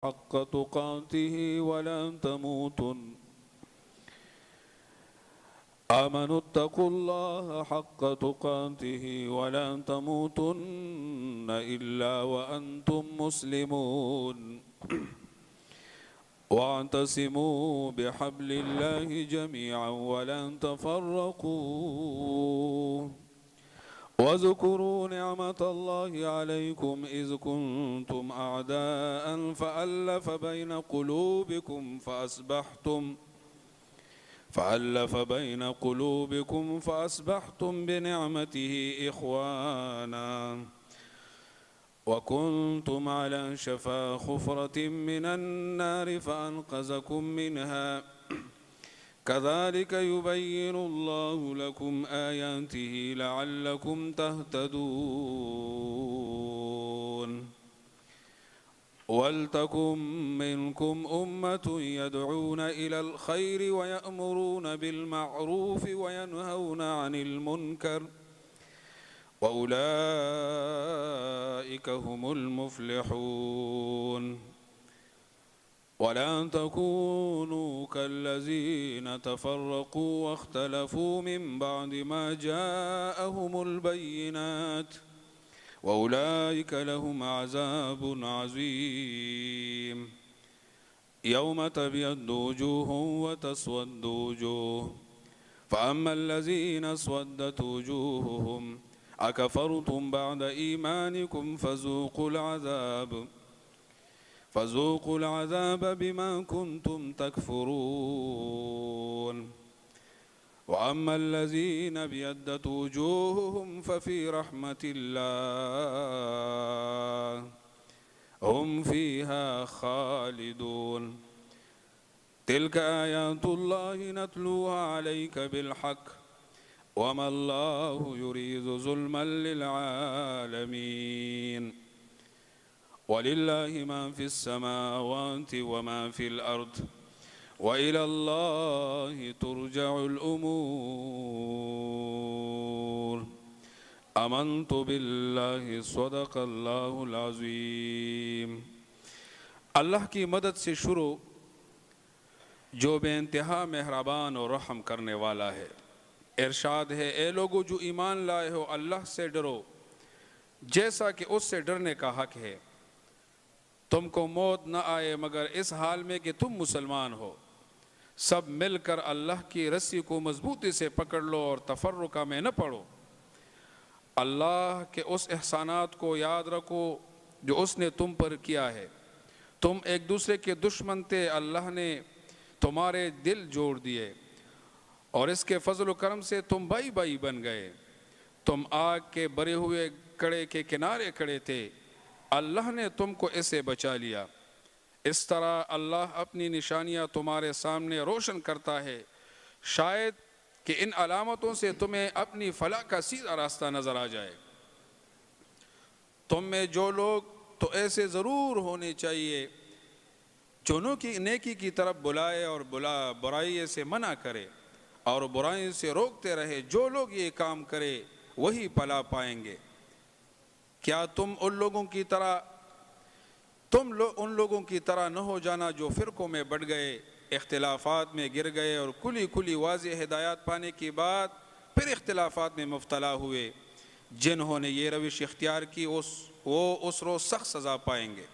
حق تقاته ولا تموتن آمنوا اتقوا الله حق تقاته ولا تموتن إلا وأنتم مسلمون واعتصموا بحبل الله جميعا ولا تفرقوا واذكروا نعمة الله عليكم إذ كنتم أعداء فألف بين قلوبكم فأصبحتم بنعمته إخوانا وكنتم على شفا حفرة من النار فأنقذكم منها كذلك يبين الله لكم آياته لعلكم تهتدون ولتكن منكم أمة يدعون إلى الخير ويأمرون بالمعروف وينهون عن المنكر وأولئك هم المفلحون ولا تكونوا كالذين تفرقوا واختلفوا من بعد ما جاءهم البينات وأولئك لهم عذاب عظيم يوم تبيض وجوه وتسود وجوه فأما الذين اسودت وجوههم أكفرتم بعد إيمانكم فذوقوا العذاب بما كنتم تكفرون وأما الذين ابيضت وجوههم ففي رحمة الله هم فيها خالدون تلك آيات الله نتلوها عليك بالحق وما الله يريد ظلما للعالمين ولله ما في السماوات وما في الأرض وإلى الله ترجع الأمور آمنت بالله صدق اللہ العظیم۔ اللہ کی مدد سے شروع جو بے انتہا مہربان اور رحم کرنے والا ہے۔ ارشاد ہے اے لوگو جو ایمان لائے ہو اللہ سے ڈرو جیسا کہ اس سے ڈرنے کا حق ہے۔ تم کو موت نہ آئے مگر اس حال میں کہ تم مسلمان ہو۔ سب مل کر اللہ کی رسی کو مضبوطی سے پکڑ لو اور تفرقہ میں نہ پڑو۔ اللہ کے اس احسانات کو یاد رکھو جو اس نے تم پر کیا ہے۔ تم ایک دوسرے کے دشمن تھے، اللہ نے تمہارے دل جوڑ دیے اور اس کے فضل و کرم سے تم بھائی بھائی بن گئے۔ تم آگ کے بھرے ہوئے کڑے کے کنارے کھڑے تھے، اللہ نے تم کو اسے بچا لیا۔ اس طرح اللہ اپنی نشانیاں تمہارے سامنے روشن کرتا ہے، شاید کہ ان علامتوں سے تمہیں اپنی فلاح کا سیدھا راستہ نظر آ جائے۔ تم میں جو لوگ تو ایسے ضرور ہونے چاہیے جو نیکی کی طرف بلائے اور برائی سے منع کرے اور برائی سے روکتے رہے۔ جو لوگ یہ کام کرے وہی فلاح پائیں گے۔ کیا تم ان لوگوں کی طرح نہ ہو جانا جو فرقوں میں بٹ گئے، اختلافات میں گر گئے اور کھلی واضح ہدایات پانے کے بعد پھر اختلافات میں مبتلا ہوئے۔ جنہوں نے یہ روش اختیار کی وہ اس روز سخت سزا پائیں گے۔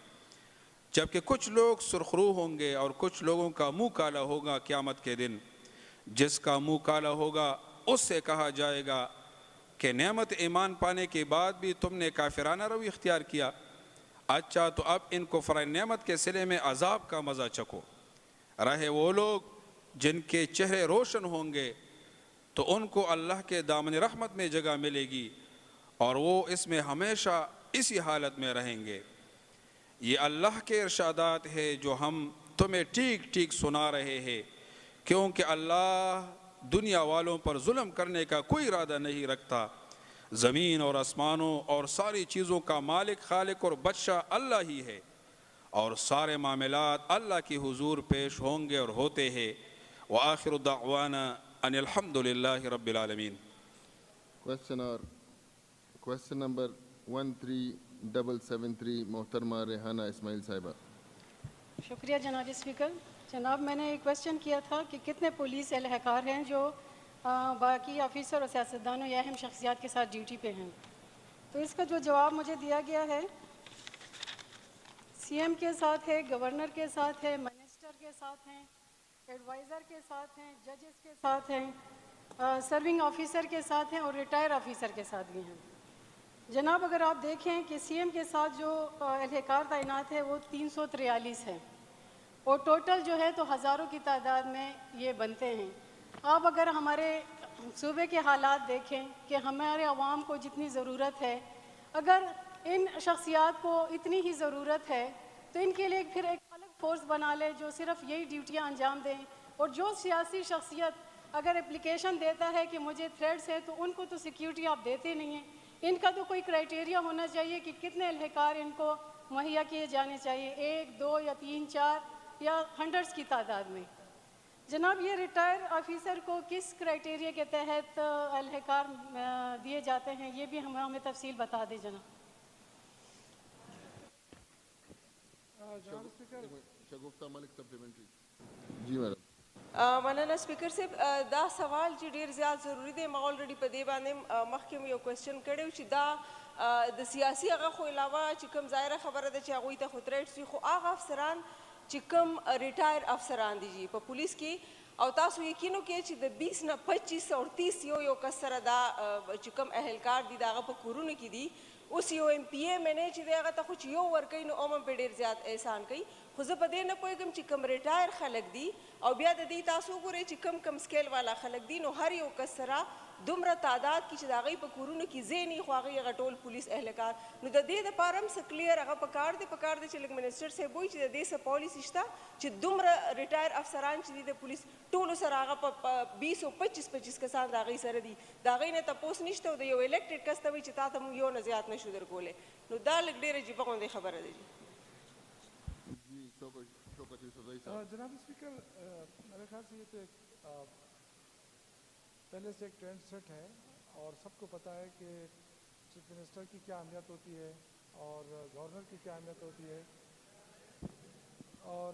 جبکہ کچھ لوگ سرخرو ہوں گے اور کچھ لوگوں کا منہ کالا ہوگا قیامت کے دن۔ جس کا منہ کالا ہوگا اس سے کہا جائے گا کہ نعمت ایمان پانے کے بعد بھی تم نے کافرانہ روی اختیار کیا۔ اچھا تو اب ان کو فرائض نعمت کے صلے میں عذاب کا مزہ چکھو۔ رہے وہ لوگ جن کے چہرے روشن ہوں گے تو ان کو اللہ کے دامن رحمت میں جگہ ملے گی اور وہ اس میں ہمیشہ اسی حالت میں رہیں گے۔ یہ اللہ کے ارشادات ہے جو ہم تمہیں ٹھیک ٹھیک سنا رہے ہیں، کیونکہ اللہ دنیا والوں پر ظلم کرنے کا کوئی ارادہ نہیں رکھتا۔ زمین اور آسمانوں اور ساری چیزوں کا مالک، خالق اور بادشاہ اللہ ہی ہے، اور سارے معاملات اللہ کی حضور پیش ہوں گے اور ہوتے ہیں۔ وآخر دعوانا ان الحمد للہ رب العالمین۔ Question number 13773 محترمہ ریحانہ اسماعیل صاحبہ۔ شکریہ جناب اسپیکر. جناب میں نے ایک کویشچن کیا تھا کہ کتنے پولیس اہلکار ہیں جو باقی آفیسر اور سیاستدانوں یا اہم شخصیات کے ساتھ ڈیوٹی پہ ہیں. تو اس کا جو جواب مجھے دیا گیا ہے سی ایم کے ساتھ ہے, گورنر کے ساتھ ہے, منسٹر کے ساتھ ہیں, ایڈوائزر کے ساتھ ہیں, ججز کے ساتھ ہیں, سرونگ آفیسر کے ساتھ ہیں اور ریٹائر آفیسر کے ساتھ بھی ہیں. جناب اگر آپ دیکھیں کہ سی ایم کے ساتھ جو اہلکار تعینات ہے وہ 343 ہے اور ٹوٹل جو ہے تو ہزاروں کی تعداد میں یہ بنتے ہیں. آپ اگر ہمارے صوبے کے حالات دیکھیں کہ ہمارے عوام کو جتنی ضرورت ہے, اگر ان شخصیات کو اتنی ہی ضرورت ہے تو ان کے لیے پھر ایک الگ فورس بنا لے جو صرف یہی ڈیوٹیاں انجام دیں. اور جو سیاسی شخصیت اگر اپلیکیشن دیتا ہے کہ مجھے تھریٹس ہے تو ان کو تو سیکیورٹی آپ دیتے نہیں ہیں. ان کا تو کوئی کرائٹیریا ہونا چاہیے کہ کتنے اہلکار ان کو مہیا کیے جانے چاہیے, 1 2 یا 3 4 یا ہنڈریڈس کی تعداد میں. جناب یہ ریٹائر آفیسر کو کس کرائٹیریا کے تحت اہلکار دیے جاتے ہیں یہ بھی ہمیں تفصیل بتا دیں جناب. جناب اسپیکر شگفتہ ملک سپلیمنٹری. جی میڈم. مننه سپیکر صاحب دا سوال چې ډیر زیات ضروری دی. ما الریډي په دې باندې مخکې یو کوېسچن کړی چې دا د سیاسي هغه خو علاوه چې کوم ظاهره خبره ده چې هغوی ته خو تھریټس وي, خو هغه افسران چې کوم ریټایر افسران دي جی په پولیس کې او تاسو یقین وکړئ چې د 20 نه 25 او 30 یو کس سره دا چې کوم اهلکار دي د هغه په کورونو کې دي. اوس یو ایم پی اے منې چې دی هغه ته خو چې یو ورکوي نو هم پرې ډېر زیات احسان کوي. خو زه په دې نه پوهېږم چې کوم ریټایر خلک دي او بیا د دې تاسو وګورئ چې کم سکیل والا خلک دي نو هر یو کس سره دومره تعداد کې چې د هغوی په کورونو کې ځای نه وي خو هغوی هغه ټول پولیس اهلکار. نو د دې دپاره هم څه کلیر هغه پکار دی چې لږ منسټر صاحب وایي چې د دې څه پالیسي شته چې دومره ریټایر افسران چې دي د پولیس ټولو سره هغه په 20 او 25 کسان د هغوی سره دي, د هغوی نه تپوس نشته او د یو الیکټډ کس ته وایي چې تا ته موږ یو نه زیات نشو درکولی. نو دا لږ ډېره عجیبه غوندې خبره ده جی. جناب اسپیکر میرے خیال سے یہ تو ایک پہلے سے ایک ٹرینڈ سیٹ ہے اور سب کو پتہ ہے کہ چیف منسٹر کی کیا اہمیت ہوتی ہے اور گورنر کی کیا اہمیت ہوتی ہے. اور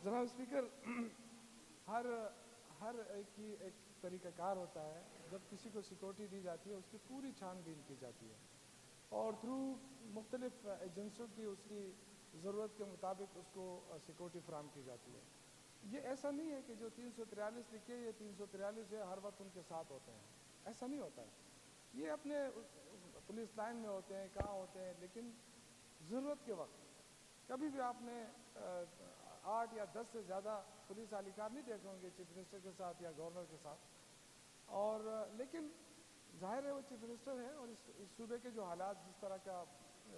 جناب اسپیکر ہر ایک کی ایک طریقہ کار ہوتا ہے. جب کسی کو سیکورٹی دی جاتی ہے اس کی پوری چھان بین کی جاتی ہے اور تھرو مختلف ایجنسیوں کی اس کی ضرورت کے مطابق اس کو سیکورٹی فراہم کی جاتی ہے. یہ ایسا نہیں ہے کہ جو 343 لکھے یہ 343 ہے ہر وقت ان کے ساتھ ہوتے ہیں, ایسا نہیں ہوتا ہے. یہ اپنے پولیس لائن میں ہوتے ہیں, کہاں ہوتے ہیں, لیکن ضرورت کے وقت کبھی بھی آپ نے 8 یا 10 سے زیادہ پولیس اہلکار نہیں دیکھے ہوں گے چیف منسٹر کے ساتھ یا گورنر کے ساتھ. اور لیکن ظاہر ہے وہ چیف منسٹر ہے اور اس صوبے کے جو حالات جس طرح کا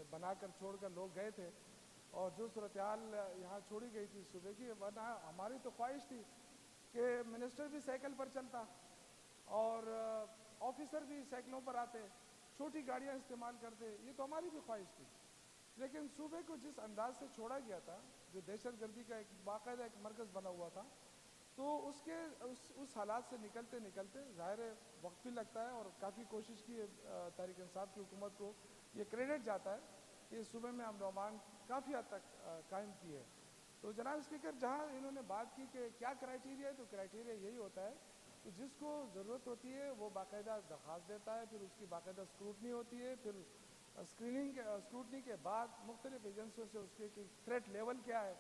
بنا کر چھوڑ کر لوگ گئے تھے اور جو صورتحال یہاں چھوڑی گئی تھی صوبے کی, ورنہ ہماری تو خواہش تھی کہ منسٹر بھی سائیکل پر چلتا اور آفیسر بھی سائیکلوں پر آتے, چھوٹی گاڑیاں استعمال کرتے, یہ تو ہماری بھی خواہش تھی. لیکن صوبے کو جس انداز سے چھوڑا گیا تھا جو دہشت گردی کا ایک باقاعدہ ایک مرکز بنا ہوا تھا, تو اس حالات سے نکلتے ظاہر ہے وقت بھی لگتا ہے اور کافی کوشش کی تحریک انصاف کی حکومت کو یہ کریڈٹ جاتا ہے کہ اس صوبے میں امن و امان کافی حد تک قائم کی ہے. تو جناب اسپیکر جہاں انہوں نے بات کی کہ کیا کرائیٹیریا ہے, تو کرائیٹیریا یہی ہوتا ہے کہ جس کو ضرورت ہوتی ہے وہ باقاعدہ درخواست دیتا ہے, پھر اس کی باقاعدہ اسکروٹنی ہوتی ہے, پھر اسکروٹنی کے بعد مختلف ایجنسیوں سے اس کے تھریٹ لیول کیا ہے,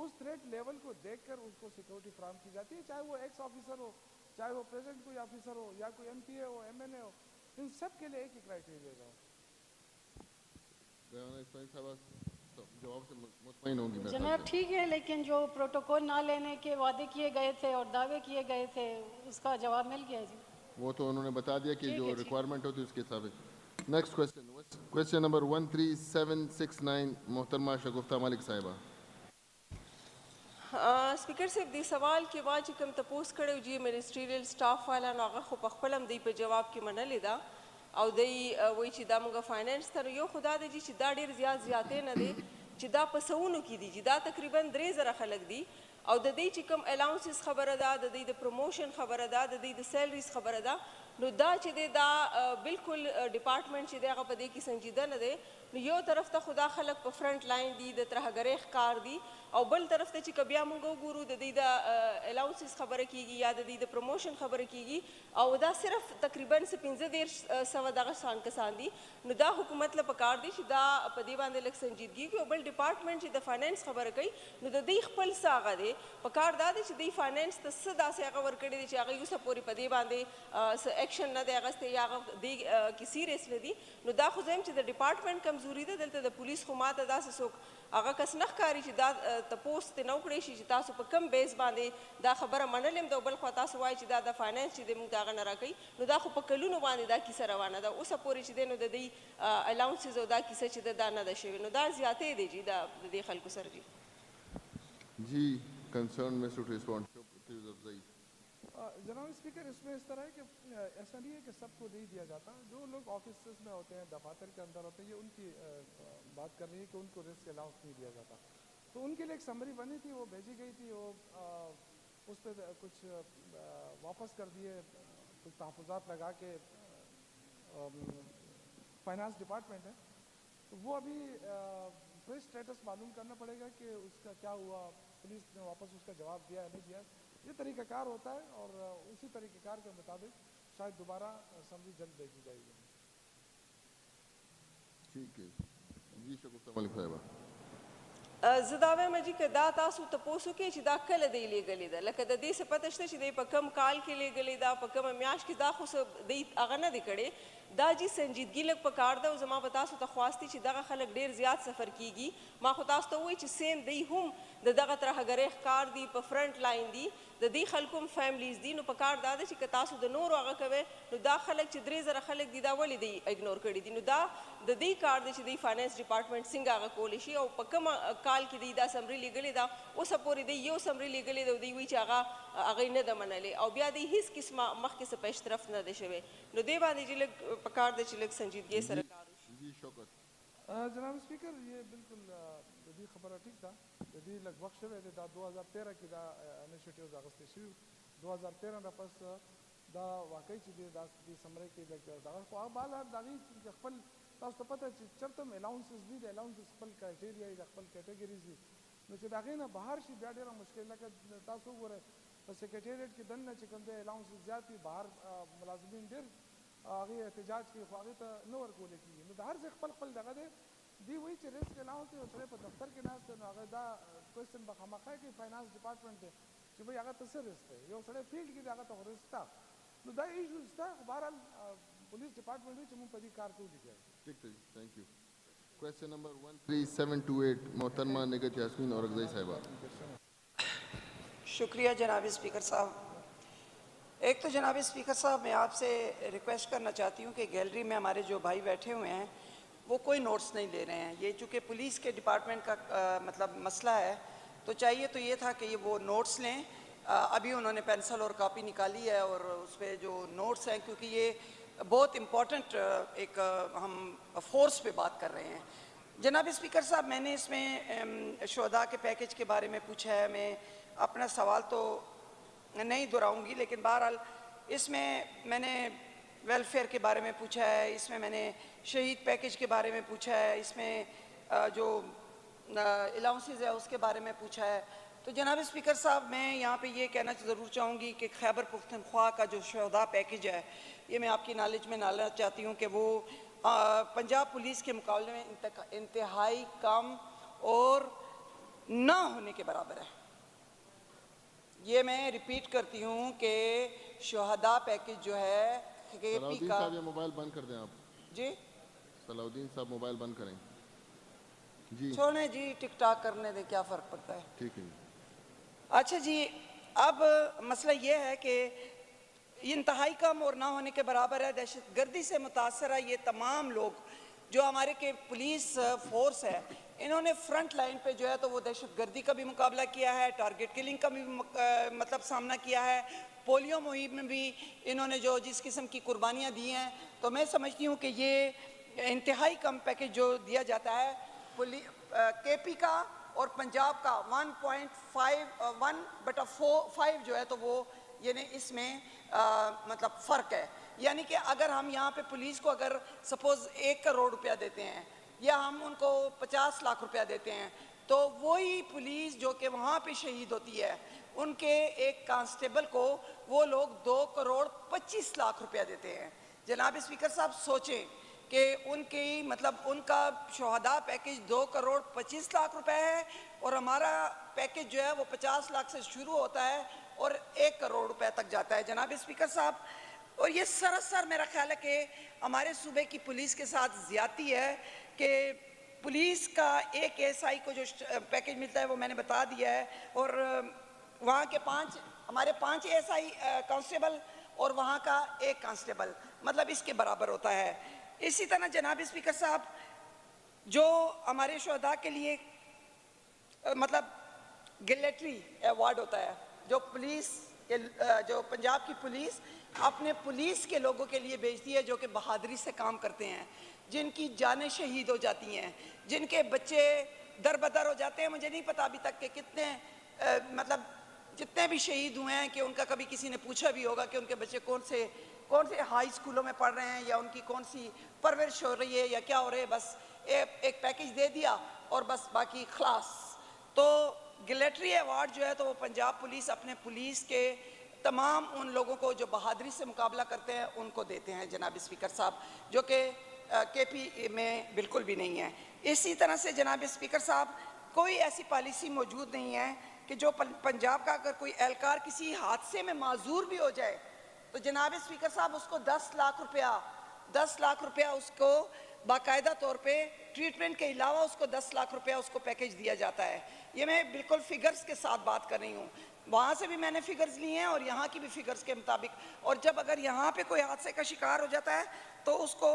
اس تھریٹ لیول کو دیکھ کر اس کو سیکورٹی فراہم کی جاتی ہے, چاہے وہ ایکس آفیسر ہو, چاہے وہ پریزنٹ کوئی آفیسر ہو, یا کوئی ایم پی اے ہو, ایم این اے ہو, ان سب کے لیے ایک ہی کرائیٹیریا ہے. جناب ٹھیک ہے, لیکن جو پروٹوکول نہ لینے کے وعدے کیے گئے تھے اور دعوے کیے گئے تھے اس کا جواب مل گیا جی. وہ تو انہوں نے بتا دیا کہ جو ریکوائرمنٹ ہوتی ہے اس کے حساب. نیکسٹ کویسچن نمبر 13769 محترمہ شگفتہ ملک صاحبہ. سپیکر صاحب دې سوال کې ما چې کوم تپوس کړی جی منسټریل سټاف والا نو هغه خو په خپل هم دی په جواب کې منلې ده او دی وایي چې دا موږ فاینانس ته یو خدا دی چې دا ډېر زیات زیاتې نه دی چې دا په سوونو کې دي چې دا تقریبا 3000 خلک دي او د دې چې کوم الاونسز خبره ده, د دې د پروموشن خبره ده, د دې د سیلریز خبره ده, نو دا چې دی دا بالکل ډپارټمنټ چې دی هغه په دې کې سنجیده نه دی. نو یو طرف ته خو دا خلک په فرنٹ لاین دي د ترهګرۍ ښکار دي او بل طرف ته چې که بیا موږ وګورو د دوی د الاونسز خبره کیږي یا د دوی د پروموشن خبره کیږي او دا صرف تقریبا 15 دغه کسان دي. نو دا حکومت له پکار دی چې دا په دې باندې لږ سنجیدګي وکړي. او بل ډپارټمنټ چې د فاینانس خبره کوي نو د دوی خپل څه هغه دی پکار دا دی چې دوی فاینانس ته څه داسې هغه ورکړي دي چې هغه یې اوسه پورې په دې باندې څه ایکشن نه دی اخیستی یا هغه دې کې سیریس نه دي. نو دا خو زه یم چې د ډپارټمنټ کمزوري ده. دلته د پولیس خو ماته داسې څوک هغه کس نه ښکاري چې دا تپوس ترې نه وکړی شي چې تاسو په کوم بیس باندې دا خبره منلې ده او بل خوا تاسو وایئ چې دا د فاینانس چې دی موږ د هغه نه راکوي. نو دا خو په کلونو باندې دا کیسه روانه ده. اوسه پورې چې دی نو د دوی الاونسز او دا کیسه چې ده دا نه ده شوې. نو دا زیاتې دی جی دا د دې خلکو سره جی. جی کنسرن میں ٹو ریسپونڈ جناب اسپیکر اس میں اس طرح ہے کہ ایسا نہیں ہے کہ سب کو نہیں دیا جاتا. جو لوگ آفیسز میں ہوتے ہیں دفاتر کے اندر ہوتے ہیں یہ ان کی بات کر رہی ہے کہ ان کو رسک الاؤنس نہیں دیا جاتا. تو ان کے لیے ایک سمری بنی تھی وہ بھیجی گئی تھی. وہ اس پہ کچھ واپس کر دیے کچھ تحفظات لگا کے فائنانس ڈپارٹمنٹ ہے. تو وہ ابھی پھر اسٹیٹس معلوم کرنا پڑے گا کہ اس کا کیا ہوا. پولیس نے واپس اس کا جواب دیا یا نہیں دیا. یہ طریقہ کار ہوتا ہے اور اسی طریقہ کار کے مطابق شاید دوبارہ سمری جلد بھیجی جائے گی. ٹھیک ہے جی. شگفتہ ملک صاحبہ زه دا وایم چې که دا تاسو تپوس وکړئ چې دا کله دی لیږلې ده لکه د دې څه پته شته چې دی په کم کال کې لیږلې ده په کومه میاشت کې دا خو څه دی هغه نه دی کړی. دا جی سنجیدګي لږ پکار ده او زما به تاسو ته خواست چې دغه خلک ډېر زیات سفر کیږي. ما خو تاسو ته ووایي چې سیم دی هم د دغه ترهګرۍ ښکار دي په فرنٹ لاین دي د دې خلکو هم فیملیز دي. نو پکار دا ده چې که تاسو د نورو هغه کوئ نو دا خلک چې 3000 خلک دي دا ولې دی اګنور کړي دي. نو دا د دې کار دی چې دی فاینانس ډپارټمنټ څنګه هغه کولی شي او په کومه کال کې دی دا سمري لیږلې ده. اوسه پورې دی یو سمري لیږلې ده او دوی وایي چې هغه یې نه ده منلې او بیا دی هېڅ قسمه مخکې څه پیشرفت نه دی شوی. نو دې باندې چې لږ پکار دی چې لږ سنجیدګۍ سره کار وشي. جی شوکت جناب اسپیکر یہ بالکل دی خبره ٹھیک ده. د دې لږ وخت شوی دی. دا 2013 کې دا انیشیټیوز اخیستل شوي 2013 نه پس دا واقعي چې دی دا د سمرۍ کې لږ دغه خو هغه بهرحال د هغې خپل تاسو ته پته چې چېرته هم الاونسز دي. د الاونسز خپل کرایټیریا دي د خپل کیټګریز دي. نو چې د هغې نه بهر شي بیا ډېره مشکل لکه تاسو وګورئ په سیکریټریټ کې دننه چې کوم دی الاونسز زیات دي بهر ملازمین ډېر هغې احتجاج کوي خو هغې ته نه ورکولی کېږي. نو د هر ځای خپل خپل دغه دی. دی وایي چې ریسک الاونس دی. یو سړی په دفتر کې ناست دی نو هغه دا کوېسچن به خامخا کوي فاینانس ډپارټمنټ دی چې بھائی هغه ته څه ریسک دی. یو سړی فیلډ کې دی هغه ته خو ریسک شته. Know the issues شته. خو بهرحال پولیس ډپارټمنټ وایي چې موږ په دې کار کوو. ٹھیک ہے جی. Thank you. کویشچن نمبر 13728 محترمہ نگہت یاسمین اورکزئی صاحبہ. شکریہ جناب اسپیکر صاحب. ایک تو جناب اسپیکر صاحب میں آپ سے ریکویسٹ کرنا چاہتی ہوں کہ گیلری میں ہمارے جو بھائی بیٹھے ہوئے ہیں وہ کوئی نوٹس نہیں لے رہے ہیں. یہ چونکہ پولیس کے ڈپارٹمنٹ کا مطلب مسئلہ ہے تو چاہیے تو یہ تھا کہ یہ وہ نوٹس لیں. ابھی انہوں نے پینسل اور کاپی نکالی ہے اور اس پہ جو نوٹس ہیں کیونکہ یہ بہت امپورٹنٹ ایک ہم فورس پہ بات کر رہے ہیں. جناب اسپیکر صاحب میں نے اس میں شہداء کے پیکج کے بارے میں پوچھا ہے. میں اپنا سوال تو نہیں دہراؤں گی لیکن بہرحال اس میں نے ویلفیئر کے بارے میں پوچھا ہے. اس میں نے شہید پیکج کے بارے میں پوچھا ہے. اس میں جو الاؤنسز ہے اس کے بارے میں پوچھا ہے. تو جناب اسپیکر صاحب میں یہاں پہ یہ کہنا ضرور چاہوں گی کہ خیبر پختونخوا کا جو شہداء پیکج ہے یہ میں آپ کی نالج میں ڈالنا چاہتی ہوں کہ وہ پنجاب پولیس کے مقابلے میں انتہائی کم اور نہ ہونے کے برابر ہے. یہ میں ریپیٹ کرتی ہوں کہ شہداء پیکج جو ہے کے پی کا. صاحب یہ موبائل بند کر دیں آپ. جی صلاح الدین صاحب موبائل بند کریں. جی چھوڑیں جی ٹک ٹاک کرنے دیں کیا فرق پڑتا ہے. ٹھیک ہے. اچھا جی اب مسئلہ یہ ہے کہ یہ انتہائی کم اور نہ ہونے کے برابر ہے. دہشت گردی سے متاثرہ یہ تمام لوگ جو ہمارے کے پولیس فورس ہے انہوں نے فرنٹ لائن پہ جو ہے تو وہ دہشت گردی کا بھی مقابلہ کیا ہے, ٹارگٹ کلنگ کا بھی مطلب سامنا کیا ہے, پولیو مہم میں بھی انہوں نے جو جس قسم کی قربانیاں دی ہیں. تو میں سمجھتی ہوں کہ یہ انتہائی کم پیکج جو دیا جاتا ہے کے پی کا اور پنجاب کا 1.5 جو ہے تو وہ یعنی اس میں مطلب فرق ہے. یعنی کہ اگر ہم یہاں پہ پولیس کو اگر سپوز 1 کروڑ روپیہ دیتے ہیں یا ہم ان کو 50 لاکھ روپیہ دیتے ہیں تو وہی پولیس جو کہ وہاں پہ شہید ہوتی ہے ان کے ایک کانسٹیبل کو وہ لوگ 2 کروڑ 25 لاکھ روپیہ دیتے ہیں. جناب اسپیکر صاحب سوچیں کہ ان کی مطلب ان کا شہداء پیکج 2 کروڑ 25 لاکھ روپے ہے اور ہمارا پیکج جو ہے وہ 50 لاکھ سے شروع ہوتا ہے اور 1 کروڑ روپے تک جاتا ہے. جناب اسپیکر صاحب اور یہ سراسر میرا خیال ہے کہ ہمارے صوبے کی پولیس کے ساتھ زیادتی ہے کہ پولیس کا ایک ایس آئی کو جو پیکج ملتا ہے وہ میں نے بتا دیا ہے اور وہاں کے ہمارے 5 ایس آئی کانسٹیبل اور وہاں کا 1 کانسٹیبل مطلب اس کے برابر ہوتا ہے. اسی طرح جناب اسپیکر صاحب جو ہمارے شہداء کے لیے مطلب گلیٹری ایوارڈ ہوتا ہے جو پولیس جو پنجاب کی پولیس اپنے پولیس کے لوگوں کے لیے بھیجتی ہے جو کہ بہادری سے کام کرتے ہیں, جن کی جانیں شہید ہو جاتی ہیں, جن کے بچے در بدر ہو جاتے ہیں. مجھے نہیں پتا ابھی تک کہ کتنے مطلب جتنے بھی شہید ہوئے ہیں کہ ان کا کبھی کسی نے پوچھا بھی ہوگا کہ ان کے بچے کون سے ہائی اسکولوں میں پڑھ رہے ہیں یا ان کی کون سی پرورش ہو رہی ہے یا کیا ہو رہے ہے. بس ایک پیکج دے دیا اور بس باقی خلاص. تو گلیٹری ایوارڈ جو ہے تو وہ پنجاب پولیس اپنے پولیس کے تمام ان لوگوں کو جو بہادری سے مقابلہ کرتے ہیں ان کو دیتے ہیں جناب اسپیکر صاحب, جو کہ کے پی میں بالکل بھی نہیں ہے. اسی طرح سے جناب اسپیکر صاحب کوئی ایسی پالیسی موجود نہیں ہے کہ جو پنجاب کا اگر کوئی اہلکار کسی حادثے میں معذور بھی ہو جائے تو جناب اسپیکر صاحب اس کو 10 لاکھ روپیہ اس کو باقاعدہ طور پہ ٹریٹمنٹ کے علاوہ اس کو 10 لاکھ روپیہ اس کو پیکج دیا جاتا ہے. یہ میں بالکل فگرز کے ساتھ بات کر رہی ہوں, وہاں سے بھی میں نے فگرز لیے ہیں اور یہاں کی بھی فگرز کے مطابق. اور جب اگر یہاں پہ کوئی حادثے کا شکار ہو جاتا ہے تو اس کو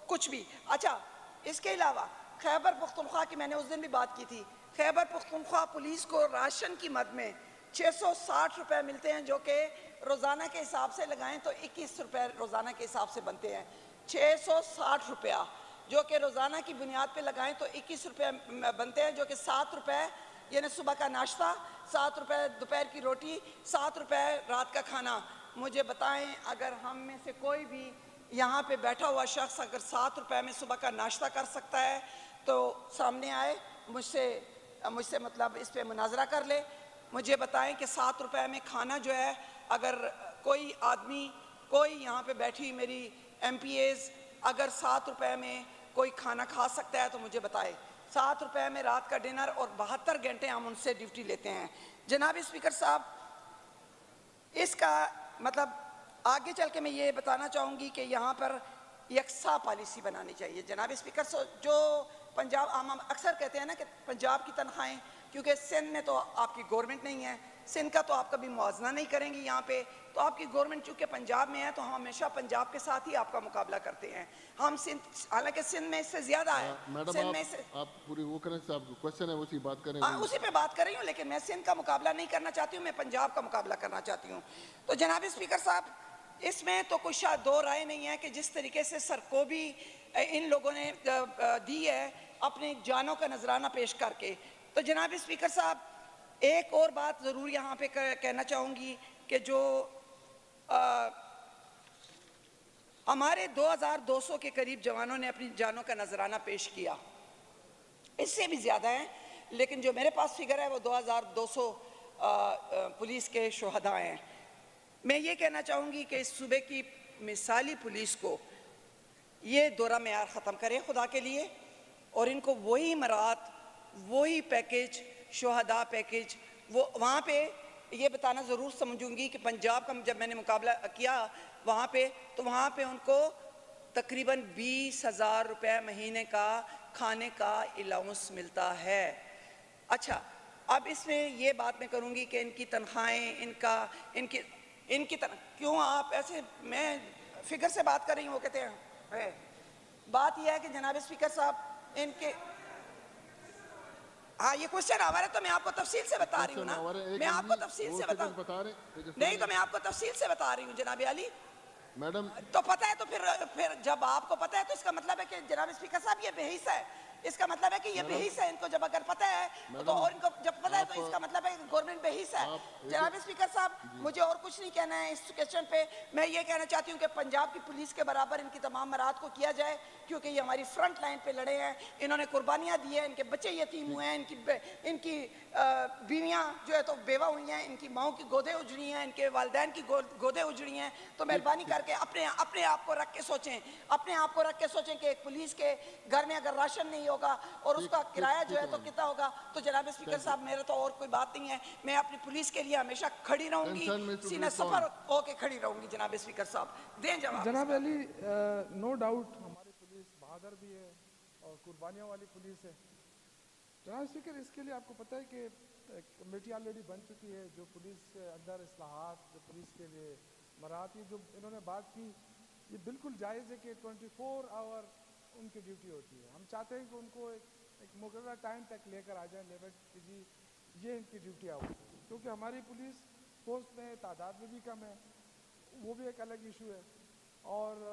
کچھ بھی. اچھا اس کے علاوہ خیبر پختونخوا کی میں نے اس دن بھی بات کی تھی, خیبر پختونخوا پولیس کو راشن کی مد میں 660 روپے ملتے ہیں جو کہ روزانہ کے حساب سے لگائیں تو 21 روپے روزانہ کے حساب سے بنتے ہیں. 660 روپیہ جو کہ روزانہ کی بنیاد پہ لگائیں تو 21 روپے بنتے ہیں, جو کہ 7 روپے یعنی صبح کا ناشتہ, 7 روپے دوپہر کی روٹی, 7 روپے رات کا کھانا. مجھے بتائیں اگر ہم میں سے کوئی بھی یہاں پہ بیٹھا ہوا شخص اگر 7 روپے میں صبح کا ناشتہ کر سکتا ہے تو سامنے آئے مجھ سے مطلب اس پہ مناظرہ کر لے. مجھے بتائیں کہ 7 روپے میں کھانا جو ہے اگر کوئی آدمی کوئی یہاں پہ بیٹھی میری ایم پی ایز اگر 7 روپے میں کوئی کھانا کھا سکتا ہے تو مجھے بتائے. 7 روپے میں رات کا ڈنر اور 72 گھنٹے ہم ان سے ڈیوٹی لیتے ہیں. جناب اسپیکر صاحب اس کا مطلب آگے چل کے میں یہ بتانا چاہوں گی کہ یہاں پر یکساں پالیسی بنانی چاہیے. جناب اسپیکر جو پنجاب ہم اکثر کہتے ہیں نا کہ پنجاب کی تنخواہیں, کیونکہ سندھ میں تو آپ کی گورنمنٹ نہیں ہے, سندھ کا تو آپ کبھی موازنہ نہیں کریں گی یہاں پہ, تو آپ کی گورنمنٹ چونکہ پنجاب میں ہے تو ہم ہمیشہ پنجاب کے ساتھ ہی آپ کا مقابلہ کرتے ہیں. ہم سندھ حالانکہ سندھ میں اس سے زیادہ ہے. میڈم آپ پوری وہ کریں صاحب کوشچن ہے اسی بات کریں. اسی پہ بات کر رہی ہوں لیکن میں سندھ کا مقابلہ نہیں کرنا چاہتی ہوں, میں پنجاب کا مقابلہ کرنا چاہتی ہوں. تو جناب اسپیکر صاحب اس میں تو کوئی شاید دو رائے نہیں ہے کہ جس طریقے سے سرکوبی ان لوگوں نے دی ہے اپنی جانوں کا نذرانہ پیش کر کے. تو جناب اسپیکر صاحب ایک اور بات ضرور یہاں پہ کہنا چاہوں گی کہ جو ہمارے 2200 کے قریب جوانوں نے اپنی جانوں کا نذرانہ پیش کیا, اس سے بھی زیادہ ہیں لیکن جو میرے پاس فگر ہے وہ 2200 پولیس کے شہداء ہیں. میں یہ کہنا چاہوں گی کہ اس صوبے کی مثالی پولیس کو یہ دورہ معیار ختم کرے خدا کے لیے, اور ان کو وہی مراد وہی پیکج شہداء پیکج وہ وہاں پہ یہ بتانا ضرور سمجھوں گی کہ پنجاب کا جب میں نے مقابلہ کیا وہاں پہ تو وہاں پہ ان کو تقریباً 20,000 روپے مہینے کا کھانے کا الاؤنس ملتا ہے. اچھا اب اس میں یہ بات میں کروں گی کہ ان کی تنخواہیں ان کی کیوں آپ ایسے, میں فگر سے بات کر رہی ہوں وہ کہتے ہیں. بات یہ ہے کہ جناب اسپیکر صاحب ان کے ہاں یہ کوشچن ہمارے تو میں آپ کو تفصیل سے بتا رہی ہوں نا, میں آپ کو تفصیل سے بتا نہیں تو میں آپ کو تفصیل سے بتا رہی ہوں جناب علی. میڈم تو پتہ ہے تو پھر جب آپ کو پتہ ہے تو اس کا مطلب ہے کہ جناب اسپیکر صاحب یہ بحث ہے, اس کا مطلب ہے کہ یہ بحث ہے. ان کو جب اگر پتہ ہے تو, اور ان کو جب پتہ ہے تو اس کا مطلب ہے کہ گورنمنٹ بحث ہے. جناب اسپیکر صاحب, مجھے اور کچھ نہیں کہنا ہے اس کویسچن پہ. میں یہ کہنا چاہتی ہوں کہ پنجاب کی پولیس کے برابر ان کی تمام مراد کو کیا جائے, کیونکہ یہ ہماری فرنٹ لائن پہ لڑے ہیں. انہوں نے قربانیاں دی ہیں, ان کے بچے یتیم ہوئے ہیں, ان کی بیویاں جو ہے تو بیوہ ہوئی ہیں, ان کی ماؤں کی گودیں اجڑی ہیں, ان کے والدین کی گودیں اجڑی ہیں. تو مہربانی کر کے اپنے آپ کو رکھ کے سوچیں, اپنے آپ کو رکھ کے سوچیں کہ ایک پولیس کے گھر میں اگر راشن نہیں ہوگا اور اس کا کرایہ جو ہے تو کتنا ہوگا. تو جناب اسپیکر صاحب, میرا تو اور کوئی بات نہیں ہے. میں اپنی پولیس کے لیے ہمیشہ کھڑی رہوں گی, سینہ سفر ہو کے کھڑی رہوں گی. جناب اسپیکر صاحب دیں جواب. جناب علی, نو ڈاؤٹ ہماری پولیس بہادر بھی ہے اور قربانیوں والی پولیس ہے. جناب اسپیکر, اس کے لیے آپ کو پتہ ہے کہ کمیٹی آلریڈی بن چکی ہے جو پولیس کے اندر اصلاحات, جو پولیس کے لیے مراحت, یہ جو انہوں نے بات کی یہ بالکل جائز ہے کہ 24 آور ان کی ڈیوٹی ہوتی ہے. ہم چاہتے ہیں کہ ان کو ایک مقررہ ٹائم تک لے کر آ جائیں لیبر کہ جی یہ ان کی ڈیوٹی آؤ, کیونکہ ہماری پولیس پوسٹ میں تعداد میں بھی کم ہے, وہ بھی ایک الگ ایشو ہے. اور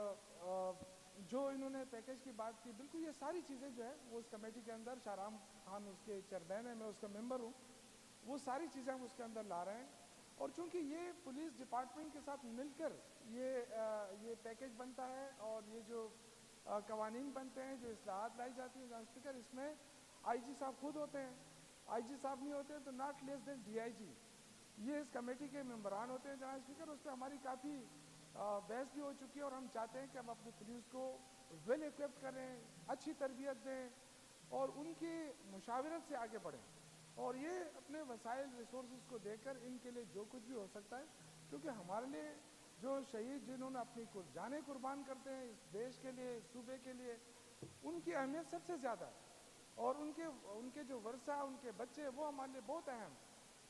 جو انہوں نے پیکیج کی بات کی, بالکل یہ ساری چیزیں جو ہے وہ اس کمیٹی کے اندر, شاہرام خان اس کے چیئرمین ہیں, میں اس کا ممبر ہوں, وہ ساری چیزیں ہم اس کے اندر لا رہے ہیں. اور چونکہ یہ پولیس ڈپارٹمنٹ کے ساتھ مل کر یہ پیکیج بنتا ہے اور یہ جو قوانین بنتے ہیں, جو اصلاحات لائی جاتی ہیں, جناب اسپیکر اس میں آئی جی صاحب خود ہوتے ہیں. آئی جی صاحب نہیں ہوتے تو not less then D I جی, یہ اس کمیٹی کے ممبران ہوتے ہیں. جناب اسپیکر, اس پہ ہماری کافی بحث بھی ہو چکی ہے اور ہم چاہتے ہیں کہ ہم اپنی پولیس کو ویل ایکوپڈ کریں, اچھی تربیت دیں اور ان کی مشاورت سے آگے بڑھیں, اور یہ اپنے وسائل ریسورسز کو دے کر ان کے لیے جو کچھ بھی ہو سکتا ہے, کیونکہ ہمارے لیے جو شہید جنہوں نے اپنی جانیں قربان کرتے ہیں اس دیش کے لیے, اس صوبے کے لیے, ان کی اہمیت سب سے زیادہ ہے. اور ان کے جو ورثہ, ان کے بچے, وہ ہمارے لیے بہت اہم.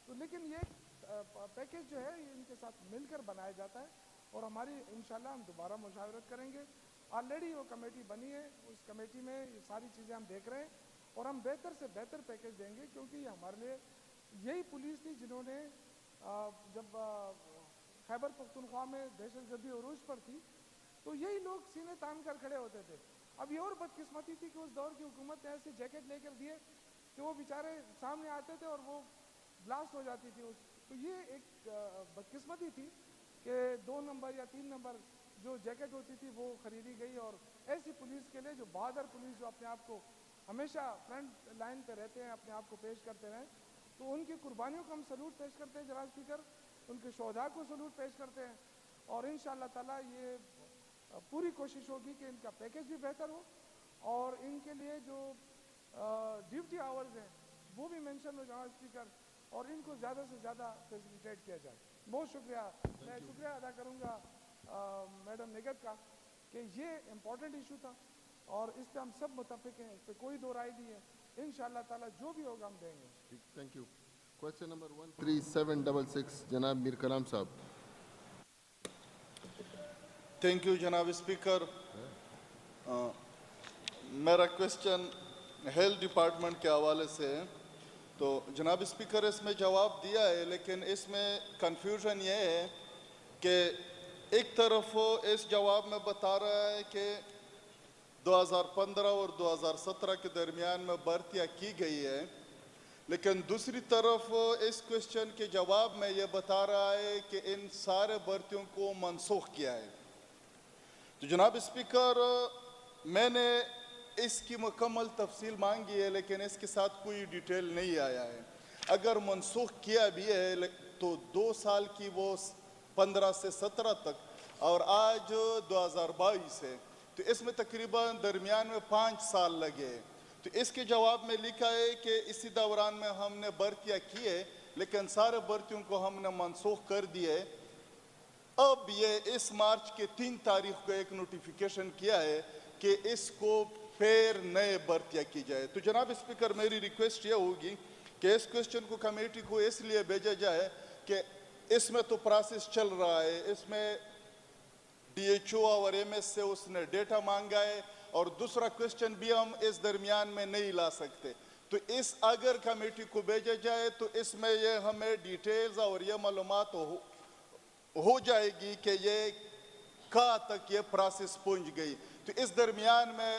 تو لیکن یہ پیکیج جو ہے یہ ان کے ساتھ مل کر بنایا جاتا ہے, اور ہماری انشاءاللہ ہم دوبارہ مشاورت کریں گے. آلریڈی وہ کمیٹی بنی ہے, اس کمیٹی میں یہ ساری چیزیں ہم دیکھ رہے ہیں اور ہم بہتر سے بہتر پیکیج دیں گے, کیونکہ یہ ہمارے لیے یہی پولیس تھی جنہوں نے جب خیبر پختونخوا میں دہشت گردی عروج پر تھی تو یہی لوگ سینے تان کر کھڑے ہوتے تھے. اب یہ اور بدقسمتی تھی کہ اس دور کی حکومت نے ایسے جیکٹ لے کر دیے کہ وہ بیچارے سامنے آتے تھے اور وہ بلاسٹ ہو جاتی تھی. تو یہ ایک بدقسمتی تھی کہ 2 نمبر یا 3 نمبر جو جیکٹ ہوتی تھی وہ خریدی گئی, اور ایسی پولیس کے لیے جو بہادر پولیس, جو اپنے آپ کو ہمیشہ فرنٹ لائن پہ رہتے ہیں, اپنے آپ کو پیش کرتے رہیں, تو ان کی قربانیوں کو ہم سلوٹ پیش کرتے ہیں. جناب اسپیکر, ان کے شہداء کو سلوٹ پیش کرتے ہیں, اور انشاءاللہ تعالیٰ یہ پوری کوشش ہوگی کہ ان کا پیکیج بھی بہتر ہو اور ان کے لیے جو ڈیوٹی آورز ہیں وہ بھی مینشن ہو. جناب اسپیکر, اور ان کو زیادہ سے زیادہ فیسیلیٹیٹ کیا جائے. بہت شکریہ. میں شکریہ ادا کروں گا میڈم نگت کا کہ یہ امپورٹنٹ ایشو تھا اور اس پہ ہم سب متفق ہیں, اس پہ کوئی دو رائے نہیں ہے. انشاءاللہ تعالیٰ جو بھی ہوگا ہم دیں گے. Thank you. کویسچن نمبر 13766 جناب میر کلام صاحب. تھینک یو جناب اسپیکر. میرا کویسچن ہیلتھ ڈپارٹمنٹ کے حوالے سے ہے. تو جناب اسپیکر اس میں جواب دیا ہے, لیکن اس میں کنفیوژن یہ ہے کہ ایک طرف اس جواب میں بتا رہا ہے کہ 2015 اور 2017 کے درمیان میں بھرتیاں کی گئی ہے, لیکن دوسری طرف اس کویسچن کے جواب میں یہ بتا رہا ہے کہ ان سارے بھرتیوں کو منسوخ کیا ہے. تو جناب اسپیکر, میں نے اس کی مکمل تفصیل مانگی ہے لیکن اس کے ساتھ کوئی ڈیٹیل نہیں آیا ہے. اگر منسوخ کیا بھی ہے تو 2 سال کی وہ 15 سے 17 تک, اور آج 2022 ہے, تو اس میں تقریباً درمیان میں 5 سال لگے. تو اس کے جواب میں لکھا ہے کہ اسی دوران میں ہم نے بھرتیاں کیے لیکن سارے بھرتیوں کو ہم نے منسوخ کر دیے. اب یہ اس مارچ کے 3 تاریخ کو ایک نوٹیفیکیشن کیا ہے کہ اس کو پھر نئے بھرتیاں کی جائے. تو جناب اسپیکر, میری ریکویسٹ یہ ہوگی کہ اس کویسچن کو کمیٹی کو اس لیے بھیجا جائے کہ اس میں تو پروسیس چل رہا ہے, اس میں ڈی ایچ او اور ایم ایس سے اس نے ڈیٹا مانگا ہے, اور دوسرا کویسچن بھی ہم اس درمیان میں نہیں لا سکتے. تو اس اگر کمیٹی کو بھیجا جائے تو اس میں یہ ہمیں ڈیٹیلز اور یہ معلومات ہو جائے گی کہ یہ کہاں تک یہ پروسیس پہنچ گئی. تو اس درمیان میں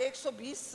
120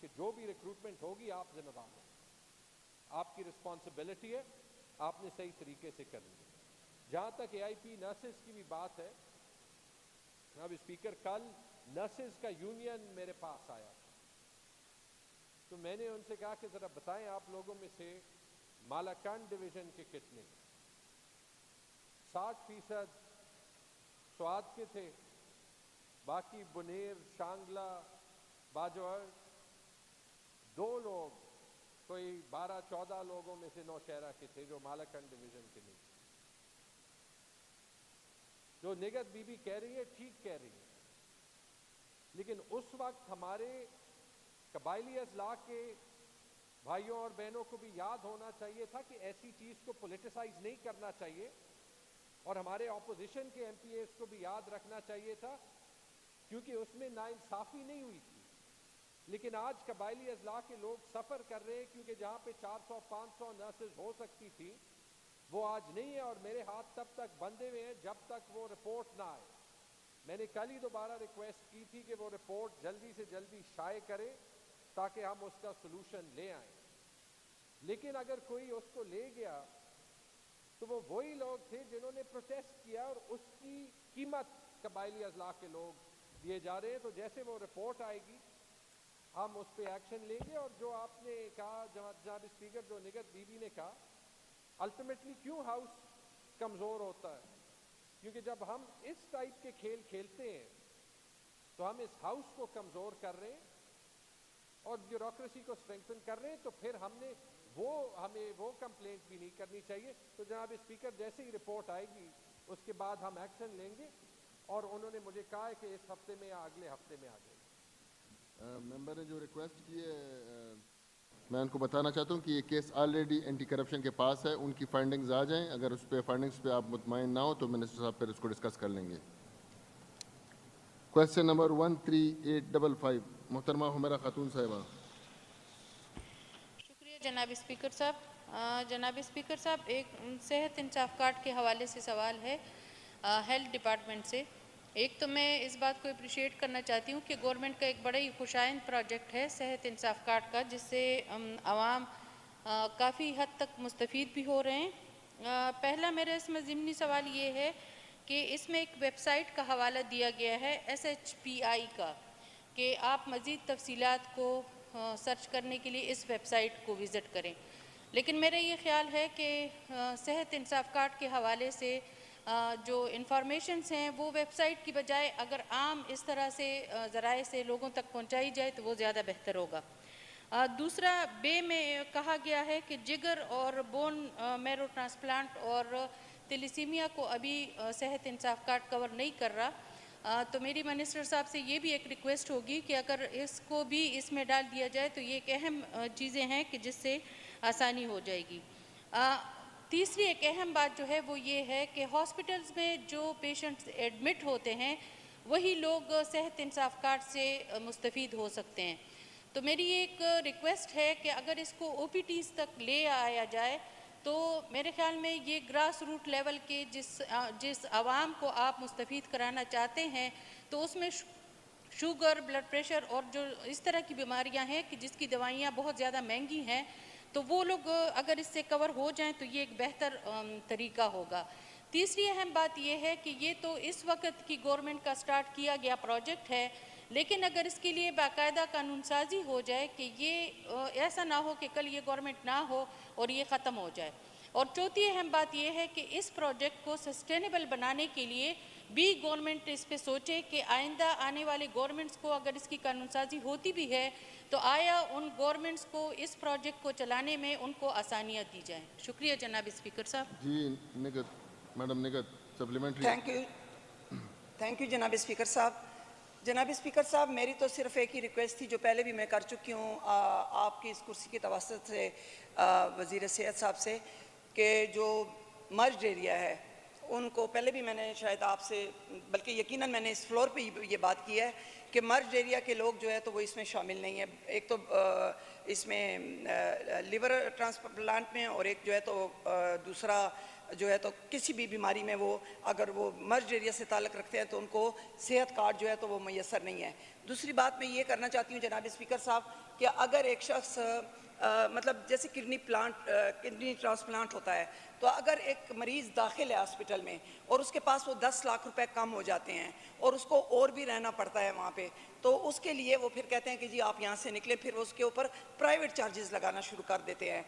کہ جو بھی ریکروٹمنٹ ہوگی آپ ذمہ دار ہیں, آپ کی رسپانسبلٹی ہے, آپ نے صحیح طریقے سے کرنی ہے. جہاں تک اے آئی پی نرسز کی بھی بات ہے, جناب اسپیکر, کل نرسز کا یونین میرے پاس آیا تو میں نے ان سے کہا کہ ذرا بتائیں آپ لوگوں میں سے مالاکنڈ ڈویژن کے کتنے, 60% سوات کے تھے, باقی بنیر, شانگلہ, باجوڑ, 2 لوگ کوئی 12-14 لوگوں میں سے نوشہرہ کے تھے جو مالاکنڈ ڈویژن کے نہیں تھے. جو نگت بی بی کہہ رہی ہے ٹھیک کہہ رہی ہے, لیکن اس وقت ہمارے قبائلی اضلاع کے بھائیوں اور بہنوں کو بھی یاد ہونا چاہیے تھا کہ ایسی چیز کو پولیٹیسائز نہیں کرنا چاہیے, اور ہمارے اپوزیشن کے ایم پی ایز کو بھی یاد رکھنا چاہیے تھا, کیونکہ اس میں ناانصافی نہیں ہوئی تھی. لیکن آج قبائلی اضلاع کے لوگ سفر کر رہے ہیں, کیونکہ جہاں پہ 400-500 نرسز ہو سکتی تھی وہ آج نہیں ہے, اور میرے ہاتھ تب تک بندھے ہوئے ہیں جب تک وہ رپورٹ نہ آئے. میں نے کل ہی دوبارہ ریکویسٹ کی تھی کہ وہ رپورٹ جلدی سے جلدی شائع کرے تاکہ ہم اس کا سلوشن لے آئیں. لیکن اگر کوئی اس کو لے گیا تو وہ وہی لوگ تھے جنہوں نے پروٹیسٹ کیا, اور اس کی قیمت قبائلی اضلاع کے لوگ دیے جا رہے ہیں. تو جیسے وہ رپورٹ آئے گی ہم اس پہ ایکشن لیں گے. اور جو آپ نے کہا جناب اسپیکر, جو نگت بی بی نے کہا, الٹیمیٹلی کیوں ہاؤس کمزور ہوتا ہے, کیونکہ جب ہم اس ٹائپ کے کھیل کھیلتے ہیں تو ہم اس ہاؤس کو کمزور کر رہے ہیں اور بیوروکریسی کو اسٹرینگتھن کر رہے ہیں. تو پھر ہمیں وہ کمپلینٹ بھی نہیں کرنی چاہیے. تو جناب اسپیکر, جیسے ہی رپورٹ آئے گی اس کے بعد ہم ایکشن لیں گے, اور انہوں نے مجھے کہا ہے کہ اس ہفتے میں یا اگلے ہفتے میں آ جائے گی. ممبر نے جو ریکویسٹ کی ہے, میں ان کو بتانا چاہتا ہوں کہ یہ کیس آلریڈی اینٹی کرپشن کے پاس ہے, ان کی فائنڈنگز آ جائیں. اگر اس پہ فائنڈنگز پہ آپ مطمئن نہ ہو تو منسٹر صاحب پھر اس کو ڈسکس کر لیں گے. کویسچن نمبر 13855, محترمہ حمیرہ خاتون صاحبہ. شکریہ جناب اسپیکر صاحب. جناب اسپیکر صاحب, ایک صحت انصاف کارڈ کے حوالے سے سوال ہے ہیلتھ ڈپارٹمنٹ سے. ایک تو میں اس بات کو اپریشیٹ کرنا چاہتی ہوں کہ گورنمنٹ کا ایک بڑا ہی خوشائند پروجیکٹ ہے صحت انصاف کارڈ کا, جس سے عوام کافی حد تک مستفید بھی ہو رہے ہیں. پہلا میرا اس میں ضمنی سوال یہ ہے کہ اس میں ایک ویب سائٹ کا حوالہ دیا گیا ہے SHPI کا, کہ آپ مزید تفصیلات کو سرچ کرنے کے لیے اس ویب سائٹ کو وزٹ کریں. لیکن میرا یہ خیال ہے کہ صحت انصاف کارڈ کے حوالے سے جو انفارمیشنز ہیں وہ ویب سائٹ کی بجائے اگر عام اس طرح سے ذرائع سے لوگوں تک پہنچائی جائے تو وہ زیادہ بہتر ہوگا. دوسرا, بے میں کہا گیا ہے کہ جگر اور بون میرو ٹرانسپلانٹ اور تیلیسیمیا کو ابھی صحت انصاف کارڈ کور نہیں کر رہا. تو میری منسٹر صاحب سے یہ بھی ایک ریکویسٹ ہوگی کہ اگر اس کو بھی اس میں ڈال دیا جائے تو یہ ایک اہم چیزیں ہیں کہ جس سے آسانی ہو جائے گی. تیسری ایک اہم بات جو ہے وہ یہ ہے کہ ہاسپٹلز میں جو پیشنٹس ایڈمٹ ہوتے ہیں وہی لوگ صحت انصاف کارڈ سے مستفید ہو سکتے ہیں. تو میری ایک ریکویسٹ ہے کہ اگر اس کو OPTs تک لے آیا جائے تو میرے خیال میں یہ گراس روٹ لیول کے جس عوام کو آپ مستفید کرانا چاہتے ہیں تو اس میں شوگر, بلڈ پریشر اور جو اس طرح کی بیماریاں ہیں کہ جس کی دوائیاں بہت زیادہ مہنگی ہیں, تو وہ لوگ اگر اس سے کور ہو جائیں تو یہ ایک بہتر طریقہ ہوگا. تیسری اہم بات یہ ہے کہ یہ تو اس وقت کی گورنمنٹ کا سٹارٹ کیا گیا پروجیکٹ ہے, لیکن اگر اس کے لیے باقاعدہ قانون سازی ہو جائے کہ یہ ایسا نہ ہو کہ کل یہ گورنمنٹ نہ ہو اور یہ ختم ہو جائے. اور چوتھی اہم بات یہ ہے کہ اس پروجیکٹ کو سسٹینیبل بنانے کے لیے بھی گورنمنٹ اس پہ سوچے کہ آئندہ آنے والے گورنمنٹس کو اگر اس کی قانون سازی ہوتی بھی ہے تو آیا ان گورنمنٹس کو اس پروجیکٹ کو چلانے میں ان کو آسانیاں دی جائیں. شکریہ جناب اسپیکر صاحب. جی Nighat, madam Nighat, supplementary. Thank you جناب اسپیکر صاحب. جناب اسپیکر صاحب, میری تو صرف ایک ہی ریکویسٹ تھی جو پہلے بھی میں کر چکی ہوں آپ کی اس کرسی کی توسط سے وزیر صحت صاحب سے, کہ جو مرجڈ ایریا ہے ان کو پہلے بھی میں نے شاید آپ سے بلکہ یقیناً میں نے اس فلور پہ یہ بات کی ہے کہ مرج ایریا کے لوگ جو ہے تو وہ اس میں شامل نہیں ہیں. ایک تو اس میں لیور ٹرانسپلانٹ میں، اور ایک جو ہے تو دوسرا جو ہے تو کسی بھی بیماری میں وہ اگر وہ مرج ایریا سے تعلق رکھتے ہیں تو ان کو صحت کارڈ جو ہے تو وہ میسر نہیں ہے. دوسری بات میں یہ کرنا چاہتی ہوں جناب اسپیکر صاحب کہ اگر ایک شخص مطلب جیسے کڈنی ٹرانسپلانٹ ہوتا ہے، تو اگر ایک مریض داخل ہے ہاسپٹل میں اور اس کے پاس وہ 10 لاکھ روپے کم ہو جاتے ہیں اور اس کو اور بھی رہنا پڑتا ہے وہاں پہ، تو اس کے لیے وہ پھر کہتے ہیں کہ جی آپ یہاں سے نکلیں، پھر اس کے اوپر پرائیویٹ چارجز لگانا شروع کر دیتے ہیں.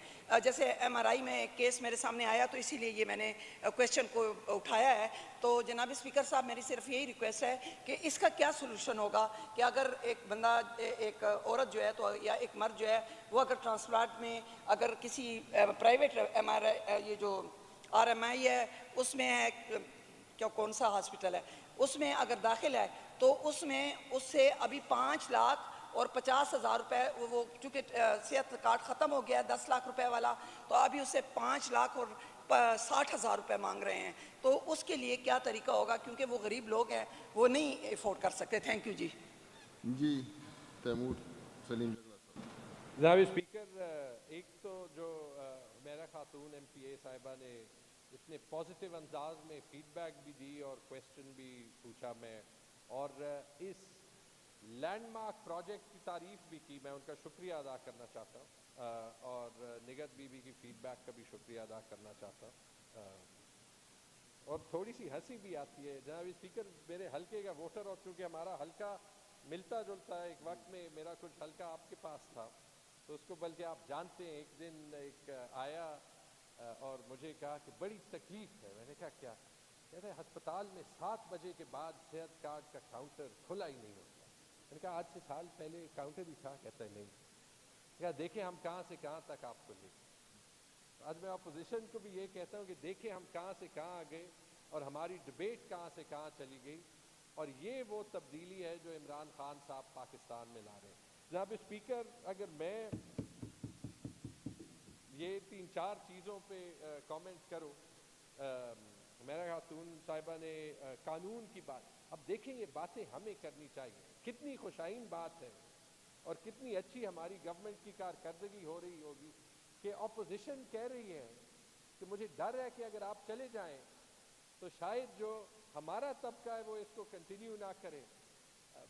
جیسے MRI میں ایک کیس میرے سامنے آیا تو اسی لیے یہ میں نے کویشچن کو اٹھایا ہے. تو جناب اسپیکر صاحب میری صرف یہی ریکویسٹ ہے کہ اس کا کیا سولوشن ہوگا کہ اگر ایک بندہ ایک عورت جو ہے تو یا ایک مرد جو ہے وہ اگر ٹرانسپلانٹ میں اگر کسی پرائیویٹ MRI یہ جو RMI ہے اس میں ہے کیا کون سا ہاسپٹل ہے اس میں اگر داخل ہے تو اس میں اس سے ابھی 5 لاکھ اور 50,000 روپے وہ چونکہ صحت کارڈ ختم ہو گیا ہے 10 لاکھ روپے والا، تو ابھی اس سے 5 لاکھ اور 60,000 روپے مانگ رہے ہیں. تو اس کے لیے کیا طریقہ ہوگا کیونکہ وہ غریب لوگ ہیں وہ نہیں افورڈ کر سکتے. تھینک یو جی. جی تیمور سلیم جناب اسپیکر، ایک تو جو میرا خاتون MPA صاحبہ نے اتنے پازیٹیو انداز میں فیڈ بیک بھی دی اور کویسچن بھی پوچھا میں، اور اس لینڈ مارک پروجیکٹ کی تعریف بھی کی، میں ان کا شکریہ ادا کرنا چاہتا ہوں، اور نگہت بی بی کی فیڈ بیک کا بھی شکریہ ادا کرنا چاہتا ہوں. اور تھوڑی سی ہنسی بھی آتی ہے جناب اسپیکر، میرے حلقے کا ووٹر، اور چونکہ ہمارا حلقہ ملتا جلتا ہے، ایک وقت میں میرا کچھ حلقہ آپ کے پاس تھا تو اس کو بلکہ آپ جانتے ہیں، ایک دن ایک آیا اور مجھے کہا کہ بڑی تکلیف ہے. میں نے کہا کیا؟ کہتے ہیں ہسپتال میں 7 بجے کے بعد صحت کارڈ کا کاؤنٹر کھلا ہی نہیں ہوتا. میں نے کہا آج سے سال پہلے کاؤنٹر ہی تھا. کہتا ہے نہیں. کہا دیکھیں ہم کہاں سے کہاں تک آپ کو لے. آج میں اپوزیشن کو بھی یہ کہتا ہوں کہ دیکھیں ہم کہاں سے کہاں آ گئے اور ہماری ڈبیٹ کہاں سے کہاں چلی گئی، اور یہ وہ تبدیلی ہے جو عمران خان صاحب پاکستان میں لا رہے ہیں. جناب اسپیکر، اگر میں یہ 3-4 چیزوں پہ کامنٹ کروں. میرا خاتون صاحبہ نے قانون کی بات، اب دیکھیں یہ باتیں ہمیں کرنی چاہیے. کتنی خوشائن بات ہے اور کتنی اچھی ہماری گورنمنٹ کی کارکردگی ہو رہی ہوگی کہ اپوزیشن کہہ رہی ہے کہ مجھے ڈر ہے کہ اگر آپ چلے جائیں تو شاید جو ہمارا طبقہ ہے وہ اس کو کنٹینیو نہ کرے.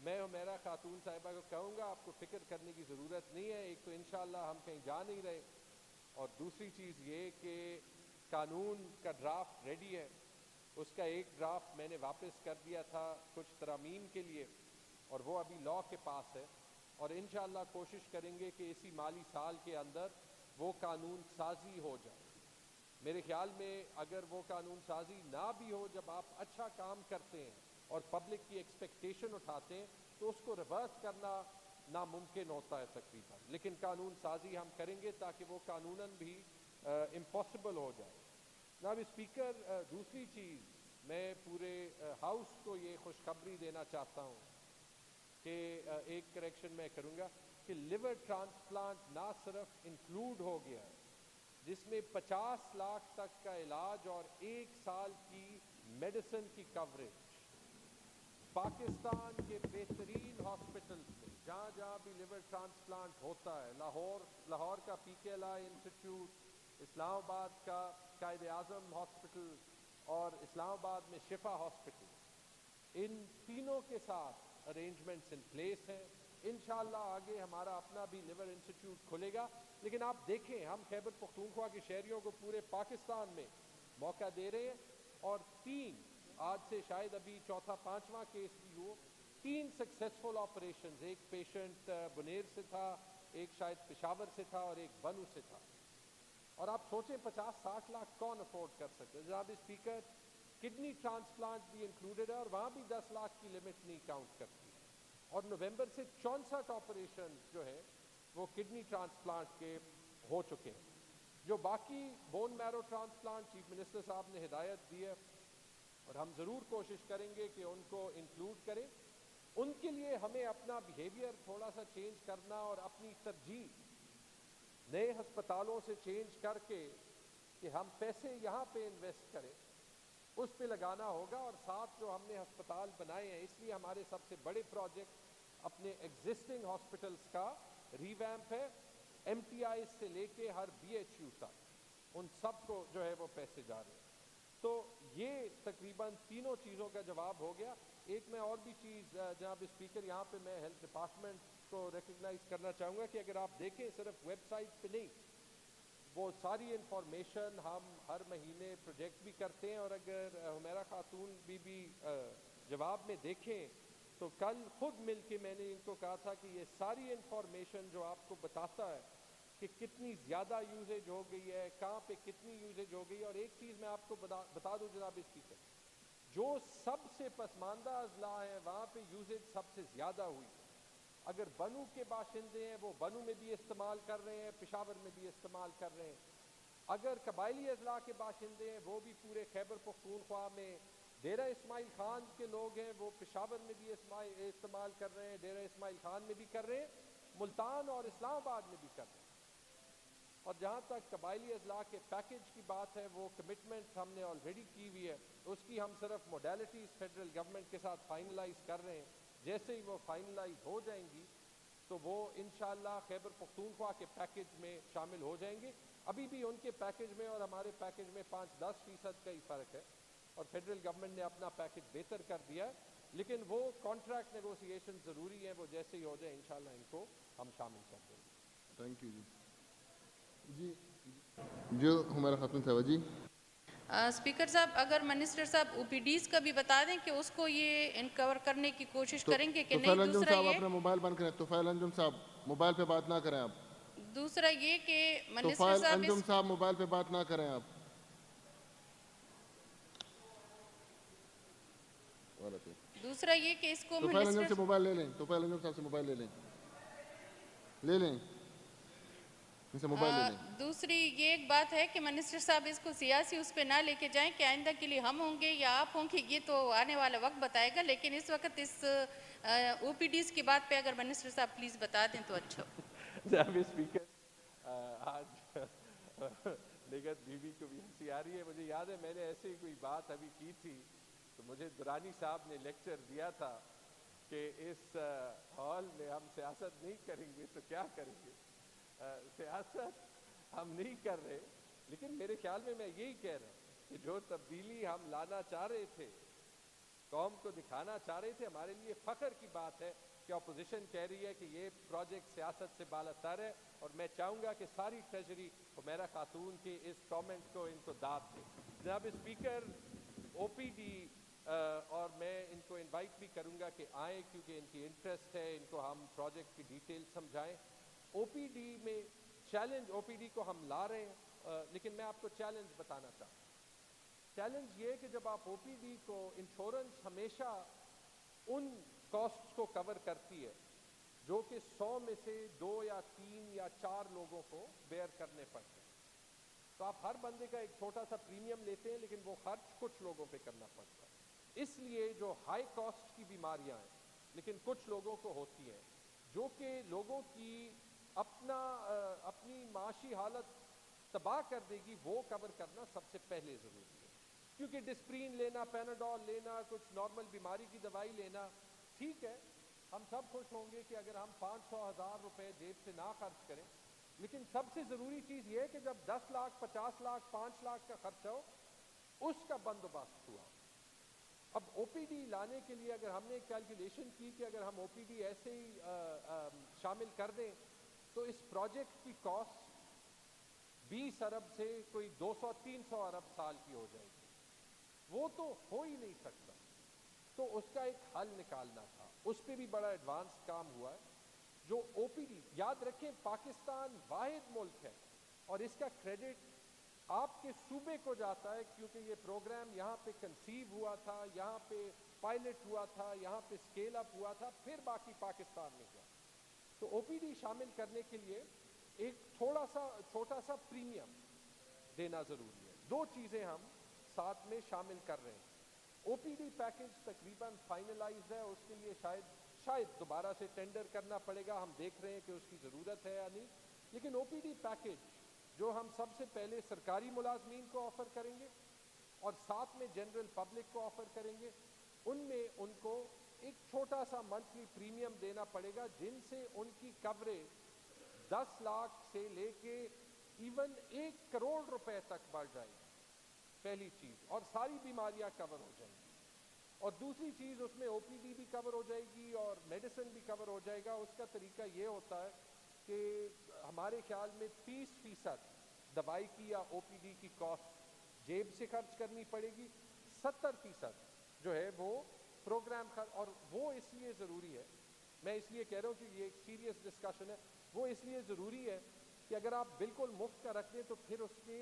میں میرا خاتون صاحبہ کو کہوں گا آپ کو فکر کرنے کی ضرورت نہیں ہے. ایک تو انشاءاللہ ہم کہیں جا نہیں رہے، اور دوسری چیز یہ کہ قانون کا ڈرافٹ ریڈی ہے. اس کا ایک ڈرافٹ میں نے واپس کر دیا تھا کچھ ترامیم کے لیے، اور وہ ابھی لاء کے پاس ہے، اور انشاءاللہ کوشش کریں گے کہ اسی مالی سال کے اندر وہ قانون سازی ہو جائے. میرے خیال میں اگر وہ قانون سازی نہ بھی ہو، جب آپ اچھا کام کرتے ہیں اور پبلک کی ایکسپیکٹیشن اٹھاتے ہیں تو اس کو ریورس کرنا ناممکن ہوتا ہے تقریباً، لیکن قانون سازی ہم کریں گے تاکہ وہ قانوناً بھی امپاسبل ہو جائے. جناب اسپیکر، دوسری چیز میں پورے ہاؤس کو یہ خوشخبری دینا چاہتا ہوں کہ ایک کریکشن میں کروں گا کہ لیور ٹرانسپلانٹ نہ صرف انکلوڈ ہو گیا ہے جس میں 50 لاکھ تک کا علاج اور 1 سال کی میڈیسن کی کوریج پاکستان کے بہترین ہاسپٹلز میں جہاں جہاں بھی لیور ٹرانسپلانٹ ہوتا ہے، لاہور کا PKLI انسٹیٹیوٹ، اسلام آباد کا قائد اعظم ہاسپٹل اور اسلام آباد میں شفا ہاسپٹل، ان تینوں کے ساتھ ارینجمنٹس ان پلیس ہیں. انشاءاللہ آگے ہمارا اپنا بھی لیور انسٹیٹیوٹ کھلے گا. لیکن آپ دیکھیں ہم خیبر پختونخوا کے شہریوں کو پورے پاکستان میں موقع دے رہے ہیں، اور 3 آج سے شاید ابھی 4تھا-5واں کیس بھی ہو، 3 سکسیسفل آپریشنز، ایک پیشنٹ بنیر سے تھا، ایک شاید پشاور سے تھا اور ایک بنو سے تھا. اور آپ سوچیں 50-60 لاکھ کون افورڈ کر سکتے. جناب اسپیکر، کڈنی ٹرانسپلانٹ بھی انکلوڈڈ ہے اور وہاں بھی 10 لاکھ کی لمٹ نہیں کاؤنٹ کرتی. اور نومبر سے 64 آپریشن جو ہے وہ کڈنی ٹرانسپلانٹ کے ہو چکے ہیں. جو باقی بون میرو ٹرانسپلانٹ چیف منسٹر صاحب نے ہدایت دی ہے اور ہم ضرور کوشش کریں گے کہ ان کو انکلوڈ کریں. ان کے لیے ہمیں اپنا بیہیویئر تھوڑا سا چینج کرنا اور اپنی ترجیح نئے ہسپتالوں سے چینج کر کے کہ ہم پیسے یہاں پہ انویسٹ کریں اس پہ لگانا ہوگا، اور ساتھ جو ہم نے ہسپتال بنائے ہیں، اس لیے ہمارے سب سے بڑے پروجیکٹ اپنے ایگزسٹنگ ہاسپٹلس کا ریویمپ ہے، ایم ٹی آئی سے لے کے ہر بی ایچ یو تک ان سب کو جو ہے وہ پیسے جا رہے ہیں. تو یہ تقریباً تینوں چیزوں کا جواب ہو گیا. ایک میں اور بھی چیز جناب اسپیکر یہاں پہ میں ہیلتھ ڈپارٹمنٹ کو ریکگنائز کرنا چاہوں گا کہ اگر آپ دیکھیں صرف ویب سائٹ پہ نہیں، وہ ساری انفارمیشن ہم ہر مہینے پروجیکٹ بھی کرتے ہیں، اور اگر حمیرہ خاتون بھی جواب میں دیکھیں تو کل خود مل کے میں نے ان کو کہا تھا کہ یہ ساری انفارمیشن جو آپ کو بتاتا ہے کہ کتنی زیادہ یوزیج ہو گئی ہے، کہاں پہ کتنی یوزیج ہو گئی ہے. اور ایک چیز میں آپ کو بتا دوں جناب اسپیکر، جو سب سے پسماندہ اضلاع ہیں وہاں پہ یوزیج سب سے زیادہ ہوئی ہے. اگر بنو کے باشندے ہیں وہ بنو میں بھی استعمال کر رہے ہیں، پشاور میں بھی استعمال کر رہے ہیں. اگر قبائلی اضلاع کے باشندے ہیں وہ بھی پورے خیبر پختونخوا میں، ڈیرہ اسماعیل خان کے لوگ ہیں وہ پشاور میں بھی استعمال کر رہے ہیں، ڈیرہ اسماعیل خان میں بھی کر رہے ہیں، ملتان اور اسلام آباد میں بھی کر رہے ہیں. اور جہاں تک قبائلی اضلاع کے پیکج کی بات ہے، وہ کمٹمنٹ ہم نے آلریڈی کی ہوئی ہے، اس کی ہم صرف موڈیلٹیز فیڈرل گورنمنٹ کے ساتھ فائنلائز کر رہے ہیں. جیسے ہی وہ فائنلائز ہو جائیں گی تو وہ انشاءاللہ خیبر پختونخوا کے پیکج میں شامل ہو جائیں گے. ابھی بھی ان کے پیکج میں اور ہمارے پیکج میں 5-10% کا ہی فرق ہے، اور فیڈرل گورنمنٹ نے اپنا پیکج بہتر کر دیا ہے. لیکن وہ کانٹریکٹ نیگوسیشن ضروری ہیں، وہ جیسے ہی ہو جائیں انشاءاللہ ان کو ہم شامل کر دیں گے. تھینک یو جی جو ہمارا خاتون صاحبہ جی. اسپیکر صاحب، اگر منسٹر صاحب او پی ڈیز کا بھی بتا دیں کہ اس کو یہ انکور کرنے کی کوشش کریں گے کہ طفیل نہیں. انجم دوسرا صاحب یہ اپنا موبائل بند کریں. طفیل انجم صاحب موبائل پہ بات نہ کریں آپ. دوسرا یہ کہ منسٹر طفیل صاحب انجم صاحب موبائل پہ بات نہ کریں آپ. دوسرا یہ کہ اس کو طفیل انجم سے منسٹر موبائل لے لیں. طفیل انجم صاحب سے موبائل لے لیں ان سے موبائل لے لیں. دوسری یہ ایک بات ہے کہ منسٹر صاحب اس کو سیاسی اس پہ نہ لے کے جائیں کہ آئندہ کے لیے ہم ہوں گے یا آپ ہوں گے، یہ تو آنے والا وقت بتائے گا. لیکن اس وقت اس او پی ڈیز کی بات پہ اگر منسٹر صاحب پلیز بتا دیں تو اچھا ہو. جناب اسپیکر، آج نگہت بیوی کو بھی ہنسی آ رہی ہے. مجھے یاد ہے میں نے ایسے ہی کوئی بات ابھی کی تھی تو مجھے درانی صاحب نے لیکچر دیا تھا کہ اس ہال میں ہم سیاست نہیں کریں گے تو کیا کریں گے. سیاست ہم نہیں کر رہے، لیکن میرے خیال میں یہی کہہ رہا ہوں کہ جو تبدیلی ہم لانا چاہ رہے تھے، قوم کو دکھانا چاہ رہے تھے، ہمارے لیے فخر کی بات ہے کہ اپوزیشن کہہ رہی ہے کہ یہ پروجیکٹ سیاست سے بالاتر ہے. اور میں چاہوں گا کہ ساری ٹریجری حمیرہ خاتون کے اس کامنٹ کو ان کو داد دے. جناب اسپیکر، او پی ڈی اور میں ان کو انوائٹ بھی کروں گا کہ آئیں کیونکہ ان کی انٹرسٹ ہے، ان کو ہم پروجیکٹ کی ڈیٹیل سمجھائیں. او پی ڈی میں چیلنج، او پی ڈی کو ہم لا رہے ہیں، لیکن میں آپ کو چیلنج بتانا چاہتا ہوں. چیلنج یہ کہ جب آپ او پی ڈی کو، انشورنس ہمیشہ ان کاسٹ کو کور کرتی ہے جو کہ 100 میں سے 2 یا 3 یا 4 لوگوں کو بیئر کرنے پڑتے ہیں. تو آپ ہر بندے کا ایک چھوٹا سا پریمیم لیتے ہیں، لیکن وہ خرچ کچھ لوگوں پہ کرنا پڑتا ہے. اس لیے جو ہائی کاسٹ کی بیماریاں ہیں لیکن کچھ لوگوں کو ہوتی ہیں، جو کہ لوگوں کی اپنی معاشی حالت تباہ کر دے گی، وہ کور کرنا سب سے پہلے ضروری ہے. کیونکہ ڈسپرین لینا، پیناڈول لینا، کچھ نارمل بیماری کی دوائی لینا ٹھیک ہے، ہم سب خوش ہوں گے کہ اگر ہم 500,000 روپے جیب سے نہ خرچ کریں. لیکن سب سے ضروری چیز یہ ہے کہ جب 10 لاکھ، 50 لاکھ، 5 لاکھ کا خرچہ ہو، اس کا بندوبست ہوا. اب او پی ڈی لانے کے لیے اگر ہم نے کیلکولیشن کی کہ اگر ہم او پی ڈی ایسے ہی شامل کر دیں تو اس پروجیکٹ کی کاسٹ 20 ارب سے کوئی 200-300 ارب سال کی ہو جائے گی. وہ تو ہو ہی نہیں سکتا. تو اس کا ایک حل نکالنا تھا، اس پہ بھی بڑا ایڈوانس کام ہوا ہے. جو او پی ڈی، یاد رکھیں پاکستان واحد ملک ہے اور اس کا کریڈٹ آپ کے صوبے کو جاتا ہے، کیونکہ یہ پروگرام یہاں پہ کنسیو ہوا تھا، یہاں پہ پائلٹ ہوا تھا، یہاں پہ اسکیل اپ ہوا تھا، پھر باقی پاکستان میں گیا. تو او پی ڈی شامل کرنے کے لیے ایک چھوٹا سا پریمیم دینا ضروری ہے. 2 چیزیں ہم ساتھ میں شامل کر رہے ہیں. او پی ڈی پیکج تقریباً فائنلائزڈ ہے، اس کے لیے شاید دوبارہ سے ٹینڈر کرنا پڑے گا. ہم دیکھ رہے ہیں کہ اس کی ضرورت ہے یا نہیں. لیکن او پی ڈی پیکج جو ہم سب سے پہلے سرکاری ملازمین کو آفر کریں گے، اور ساتھ میں جنرل پبلک کو آفر کریں گے. ان میں ان کو ایک چھوٹا سا منتھلی پریمیم دینا پڑے گا جن سے ان کی کوریج 10 لاکھ سے لے کے ایون 1 کروڑ روپے تک بڑھ جائے گی. پہلی چیز، اور ساری بیماریاں کور ہو جائیں گی. اور دوسری چیز، اس میں او پی ڈی بھی کور ہو جائے گی اور میڈیسن بھی کور ہو جائے گا. اس کا طریقہ یہ ہوتا ہے کہ ہمارے خیال میں 30% دوائی کی یا او پی ڈی کی کاسٹ جیب سے خرچ کرنی پڑے گی، 70% جو ہے وہ پروگرام اور وہ اس لیے ضروری ہے، میں اس لیے کہہ رہا ہوں کہ یہ ایک سیریس ڈسکشن ہے، وہ اس لیے ضروری ہے کہ اگر آپ بالکل مفت کا رکھ دیں تو پھر اس کے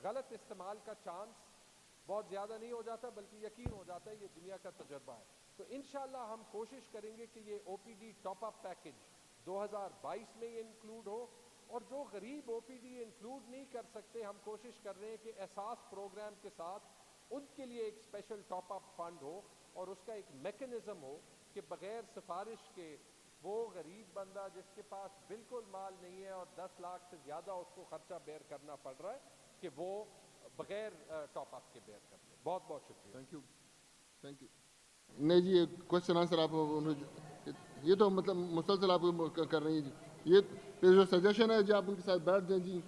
غلط استعمال کا چانس بہت زیادہ نہیں ہو جاتا بلکہ یقین ہو جاتا ہے. یہ دنیا کا تجربہ ہے. تو انشاءاللہ ہم کوشش کریں گے کہ یہ O P D top up package 2022 میں یہ انکلوڈ ہو. اور جو غریب او پی ڈی انکلوڈ نہیں کر سکتے، ہم کوشش کر رہے ہیں کہ احساس پروگرام کے ساتھ ان کے لیے ایک اسپیشل ٹاپ اپ فنڈ ہو اور اس کا ایک میکنزم ہو کہ بغیر سفارش کے وہ غریب بندہ جس کے پاس بالکل مال نہیں ہے اور 10 لاکھ سے زیادہ اس کو خرچہ بیئر کرنا پڑ رہا ہے کہ وہ بغیر ٹاپ اپ کے بیئر کر لیں. بہت بہت شکریہ. Thank you. نہیں جی، کوشچن آنسر آپ یہ تو مطلب مسلسل آپ کر رہی ہیں جی. یہ جو سجیشن ہے جی آپ ان کے ساتھ بیٹھ جائیں جی.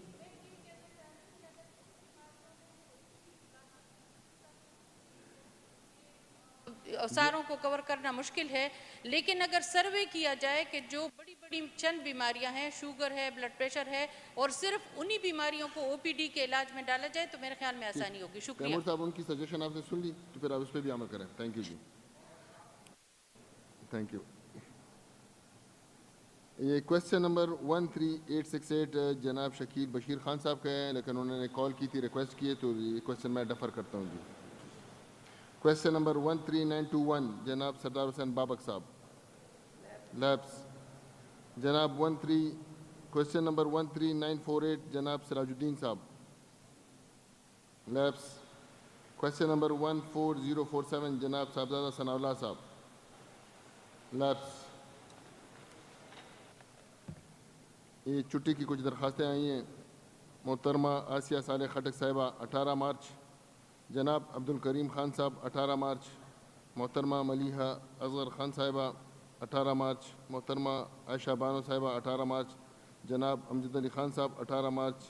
ساروں کو کور کرنا مشکل ہے، لیکن اگر سروے کیا جائے کہ جو بڑی بڑی چند بیماریاں ہیں، شوگر ہے، بلڈ پریشر ہے، اور صرف انہی بیماریوں کو او پی ڈی کے علاج میں ڈالا جائے تو میرے خیال میں آسانی ہوگی. شکریہ. تیمور صاحب ان کی سجیشن آپ نے سن لی تو پھر آپ اس پہ بھی عمل کریں. تھینک یو جی. Thank you. یہ کویسچن نمبر 13868 جناب شکیل بشیر خان صاحب کا ہے، لیکن انہوں نے کال کی تھی، ریکویسٹ کی ہے، تو یہ کویسچن میں ڈیفر کرتا ہوں جی. کویسچن نمبر 13921 جناب سردار حسین بابک صاحب لیبس. جناب کویسچن نمبر 13948 جناب سراج الدین صاحب لیبس. کویسچن نمبر 14047 جناب صاحبزادہ ثناء اللہ صاحب لیبس. یہ چھٹی کی کچھ درخواستیں آئی ہیں. محترمہ آسیہ صالح خٹک صاحبہ 18 مارچ، جناب عبد الکریم خان صاحب 18 مارچ، محترمہ ملیحہ اصغر خان صاحبہ 18 مارچ، محترمہ عائشہ بانو صاحبہ 18 مارچ، جناب امجد علی خان صاحب 18 مارچ،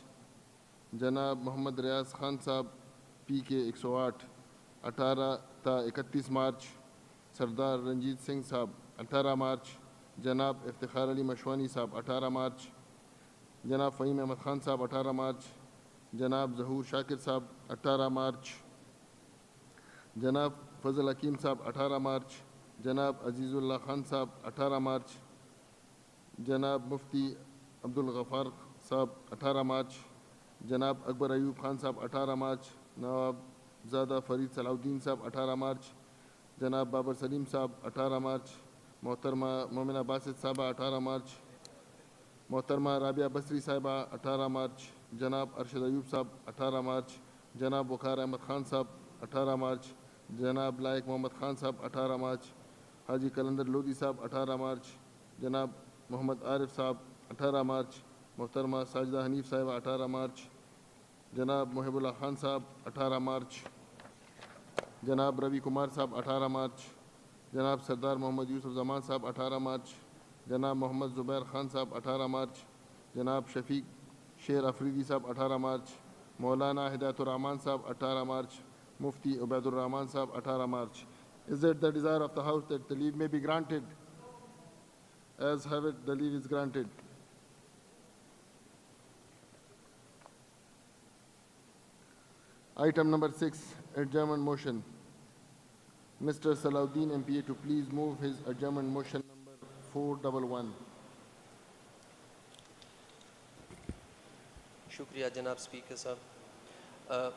جناب محمد ریاض خان صاحب پی کے 108 18 تا 31 مارچ، سردار رنجیت سنگھ صاحب 18 مارچ، جناب افتخار علی مشوانی صاحب 18 مارچ، جناب فہیم احمد خان صاحب 18 مارچ، جناب ظہور شاکر صاحب 18 مارچ، جناب فضل حکیم صاحب 18 مارچ، جناب عزیز اللہ خان صاحب 18 مارچ، جناب مفتی عبد الغفار صاحب 18 مارچ، جناب اکبر ایوب خان صاحب 18 مارچ، نواب زادہ فرید صلاح الدین صاحب 18 مارچ، جناب بابر سلیم صاحب 18 مارچ، محترمہ مومنہ باسط صاحبہ 18 مارچ، محترمہ رابعہ بصری صاحبہ 18 مارچ، جناب ارشد ایوب صاحب 18 مارچ، جناب وقار احمد خان صاحب 18 مارچ، جناب لائق محمد خان صاحب 18 مارچ، حاجی کلندر لودھی صاحب 18 مارچ، جناب محمد عارف صاحب 18 مارچ، محترمہ ساجدہ حنیف صاحبہ 18 مارچ، جناب محب اللہ خان صاحب 18 مارچ، جناب روی کمار صاحب 18 مارچ، جناب سردار محمد یوسف زمان صاحب 18 مارچ، جناب محمد زبیر خان صاحب 18 مارچ، جناب شفیق شیر افریدی صاحب 18 مارچ، مولانا ہدایت الرحمان صاحب 18 مارچ، مفتی عبید الرحمان صاحب 18 March. Is it the desire of the House that the leave may be granted? As have it, the leave is granted. Item number 6, adjournment motion. Mr. Salahuddin MPA to please move his adjournment motion number 411. شکریہ جناب speaker صاحب.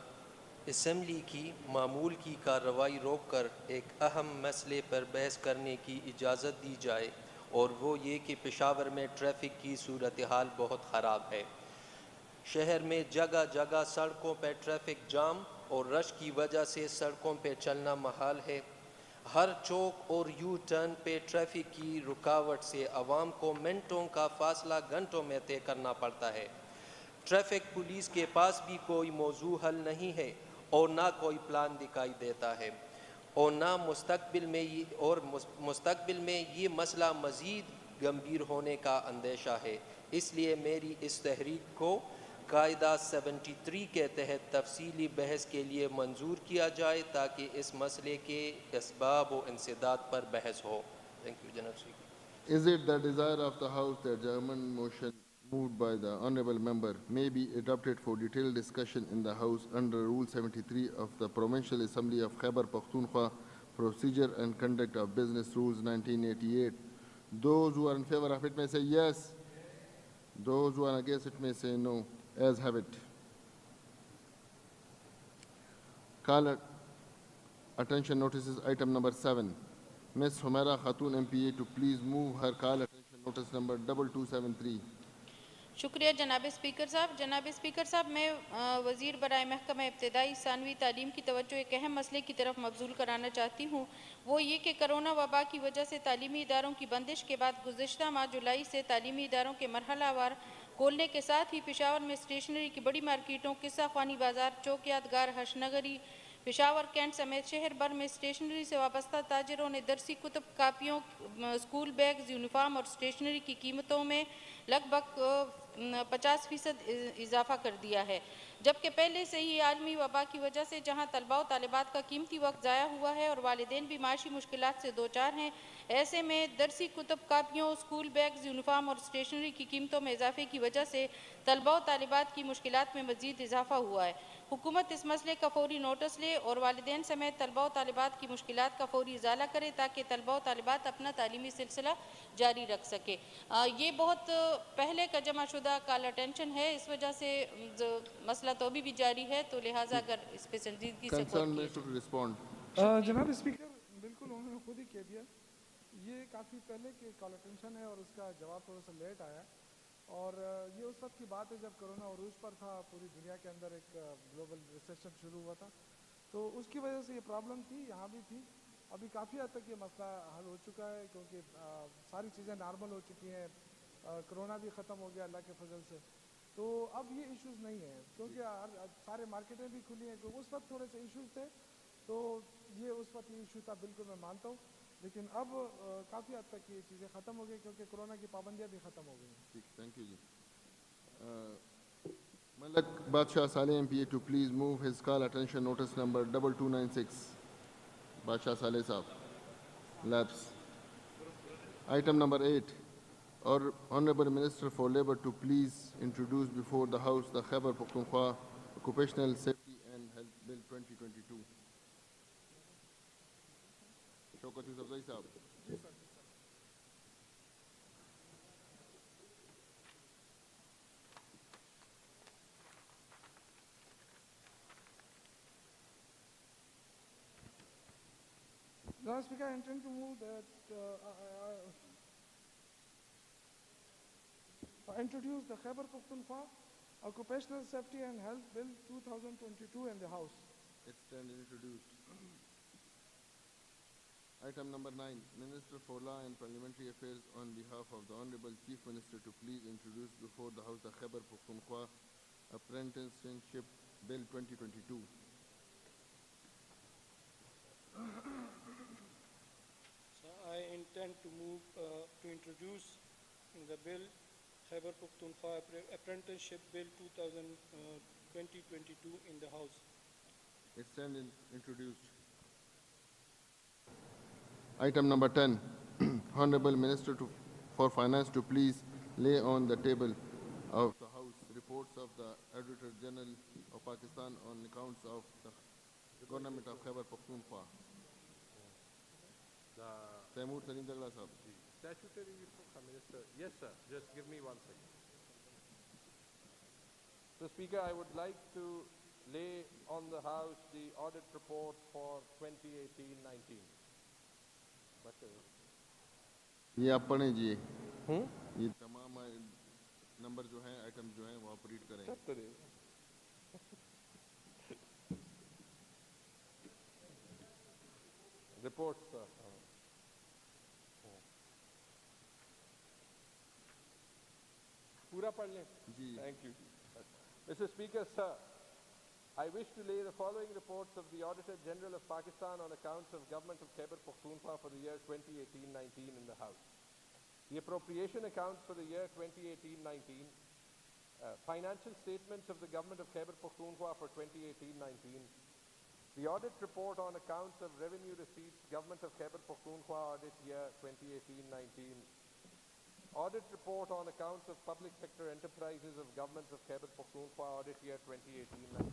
Assembly کی معمول کی کارروائی روک کر ایک اہم مسئلے پر بحث کرنے کی اجازت دی جائے، اور وہ یہ کہ پشاور میں ٹریفک کی صورتحال بہت خراب ہے. شہر میں جگہ جگہ سڑکوں پہ ٹریفک جام اور رش کی وجہ سے سڑکوں پہ چلنا محال ہے. ہر چوک اور یو ٹرن پہ ٹریفک کی رکاوٹ سے عوام کو منٹوں کا فاصلہ گھنٹوں میں طے کرنا پڑتا ہے. ٹریفک پولیس کے پاس بھی کوئی موضوع حل نہیں ہے اور نہ کوئی پلان دکھائی دیتا ہے اور نہ مستقبل میں یہ مسئلہ مزید گمبھیر ہونے کا اندیشہ ہے۔ اس لیے میری اس تحریک کو قاعدہ 73 کے تحت تفصیلی بحث کے لیے منظور کیا جائے تاکہ اس مسئلے کے اسباب و انسداد پر بحث ہو۔ تھینک یو جناب speaker. Is it the desire of the House that German motion moved by the Honorable Member may be adopted for detailed discussion in the House under Rule 73 of the Provincial Assembly of Khyber Pakhtunkhwa, Procedure and Conduct of Business Rules 1988? Those who are in favor of it may say yes. Those who are against it may say no. As have it. Call attention notices item number 7. Ms. Humaira Khatun MPA to please move her call attention notice number 2273. شکریہ جناب speaker صاحب۔ جناب speaker صاحب، میں وزیر برائے محکمہ ابتدائی ثانوی تعلیم کی توجہ ایک اہم مسئلے کی طرف مبذول کرانا چاہتی ہوں، وہ یہ کہ کرونا وبا کی وجہ سے تعلیمی اداروں کی بندش کے بعد گزشتہ ماہ جولائی سے تعلیمی اداروں کے مرحلہ وار کھولنے کے ساتھ ہی پشاور میں اسٹیشنری کی بڑی مارکیٹوں، قصہ خوانی بازار، چوک یادگار، ہرش نگری، پشاور کینٹ سمیت شہر بھر میں اسٹیشنری سے وابستہ تاجروں نے درسی کتب، کاپیوں، اسکول بیگز، یونیفارم اور اسٹیشنری کی قیمتوں میں لگ بھگ 50% اضافہ کر دیا ہے، جبکہ پہلے سے ہی عالمی وبا کی وجہ سے جہاں طلباء و طالبات کا قیمتی وقت ضائع ہوا ہے اور والدین بھی معاشی مشکلات سے دوچار ہیں، ایسے میں درسی کتب، کاپیوں، اسکول بیگز، یونیفارم اور اسٹیشنری کی قیمتوں میں اضافے کی وجہ سے طلباء و طالبات کی مشکلات میں مزید اضافہ ہوا ہے۔ حکومت اس مسئلے کا فوری نوٹس لے اور والدین سمیت طلباء و طالبات کی مشکلات کا فوری ازالہ کرے تاکہ طلباء و طالبات اپنا تعلیمی سلسلہ جاری رکھ سکے۔ یہ بہت پہلے کا جمع شدہ کال اٹینشن ہے، اس وجہ سے مسئلہ تو ابھی بھی جاری ہے، تو لہٰذا اگر اس پہ سنجیدگی سے غور کیا جائے۔ جناب اسپیکر، بالکل انہوں نے خود ہی کہہ دیا، یہ کافی پہلے کے کال اٹینشن ہے اور اس کا جواب تھوڑا سا لیٹ آیا، اور یہ اس وقت کی بات ہے جب کرونا عروج پر تھا، پوری دنیا کے اندر ایک گلوبل ریسیشن شروع ہوا تھا، تو اس کی وجہ سے یہ پرابلم تھی، یہاں بھی تھی۔ ابھی کافی حد تک یہ مسئلہ حل ہو چکا ہے کیونکہ ساری چیزیں نارمل ہو چکی ہیں، کرونا بھی ختم ہو گیا اللہ کے فضل سے، تو اب یہ ایشوز نہیں ہیں کیونکہ سارے مارکیٹیں بھی کھلی ہیں۔ کیونکہ اس وقت تھوڑے سے ایشوز تھے، تو یہ اس وقت یہ ایشو تھا، بالکل میں مانتا ہوں، لیکن اب کافی حد تک یہ چیزیں ختم ہو گئی کیونکہ کرونا کی پابندیاں بھی ختم ہو گئی ہیں۔ ٹھیک، تھینک یو جی۔ Malik Badshah Saleh M P A to please move his call attention notice number 2296. Badshah Saleh صاحب، lapse. Item number 8, or Honorable Minister for Labour to please introduce before the House the Khyber Pakhtunkhwa Occupational Safety and Health Bill 2022. Shaukat Yousafzai Sahab. Madam Speaker, I intend to move that introduce the Khyber Pakhtunkhwa Occupational Safety and Health Bill 2022 in the House. It's stand introduced. Item number 9, Minister for Law and Parliamentary Affairs on behalf of the Honorable Chief Minister to please introduce before the House the Khyber Pakhtunkhwa Apprenticeship Bill 2022. I intend to move to introduce the bill Khyber Pakhtunkhwa Apprenticeship Bill 2022 in the House. It's stand introduced. Item number 10, Honorable Minister for Finance to please lay on the table of the House reports of the Auditor General of Pakistan on accounts of the government of Khyber Pakhtunkhwa. Taimur Salim Dagla Sahab. Statutory Minister. Yes, sir. Just give me 1 second. So, Speaker, I would like to lay on the House the audit report for 2018-19. یہ آپ پڑھیں جی، یہ تمام number جو ہیں، item جو ہیں، وہ آپ ریڈ کریں۔ رپورٹ سر پورا پڑھ لیں جی، thank you mister speaker sir. I wish to lay the following reports of the Auditor General of Pakistan on accounts of Government of Khyber Pakhtunkhwa for the year 2018-19 in the House. The appropriation accounts for the year 2018-19, financial statements of the Government of Khyber Pakhtunkhwa for 2018-19, the audit report on accounts of revenue receipts, Government of Khyber Pakhtunkhwa audit year 2018-19, audit report on accounts of public sector enterprises of Government of Khyber Pakhtunkhwa audit year 2018-19,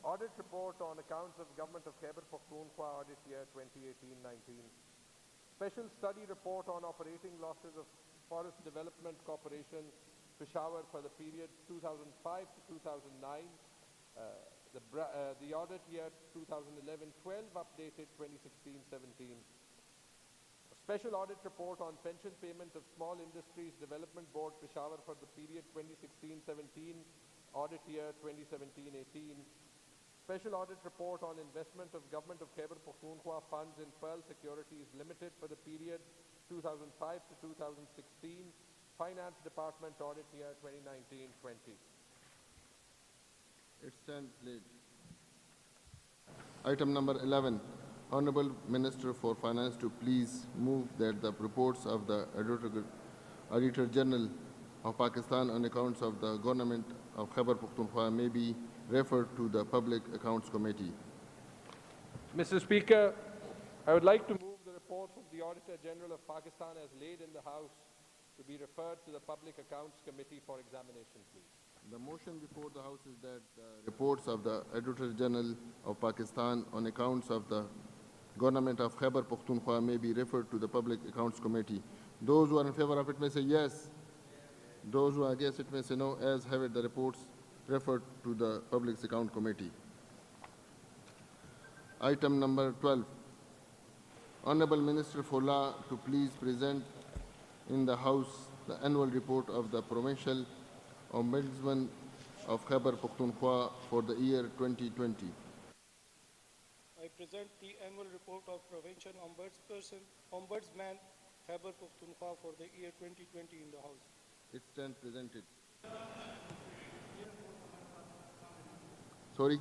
audit report on accounts of Government of Khyber Pakhtunkhwa audit year 2018-19, special study report on operating losses of Forest Development Corporation, Peshawar for the period 2005 to 2009, the audit year 2011-12 updated 2016-17. A special audit report on pension payment of Small Industries Development Board Peshawar for the period 2016-17, audit year 2017-18. Special audit report on investment of Government of Khyber Pakhtunkhwa funds in Pearl Securities Limited for the period 2005 to 2016, Finance Department audit year 2019-20. It stands laid. Item number 11. Honorable Minister for Finance to please move that the reports of the Auditor General of Pakistan on accounts of the Government of Khyber Pakhtunkhwa may be referred to the Public Accounts Committee. Mr. Speaker, I would like to move the reports of the Auditor General of Pakistan as laid in the House to be referred to the Public Accounts Committee for examination, please. The motion before the House is that the reports of the Auditor General of Pakistan on accounts of the Government of Khyber Pakhtunkhwa may be referred to the Public Accounts Committee. Those who are in favor of it may say yes. Those who are against it may say no. As have it, the reports referred to the Public Account Committee. Item number 12. Honorable Minister for Law to please present in the House the annual report of the Provincial Ombudsman of Khyber Pakhtunkhwa for the year 2020. I present the annual report of Provincial Ombudsman Khyber Pakhtunkhwa for the year 2020 in the House. It stands presented. Sorry?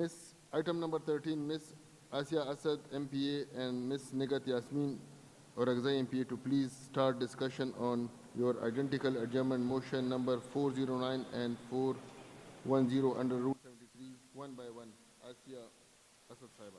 Miss item number 13 Miss Asia Asad MPA and Miss Nigat Yasmin Orakzai MPA to please start discussion on your identical adjournment motion number 409 and 410 under Rule 73 one by one. Asia Asad Saiba.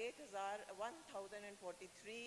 1043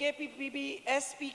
KPPB-SP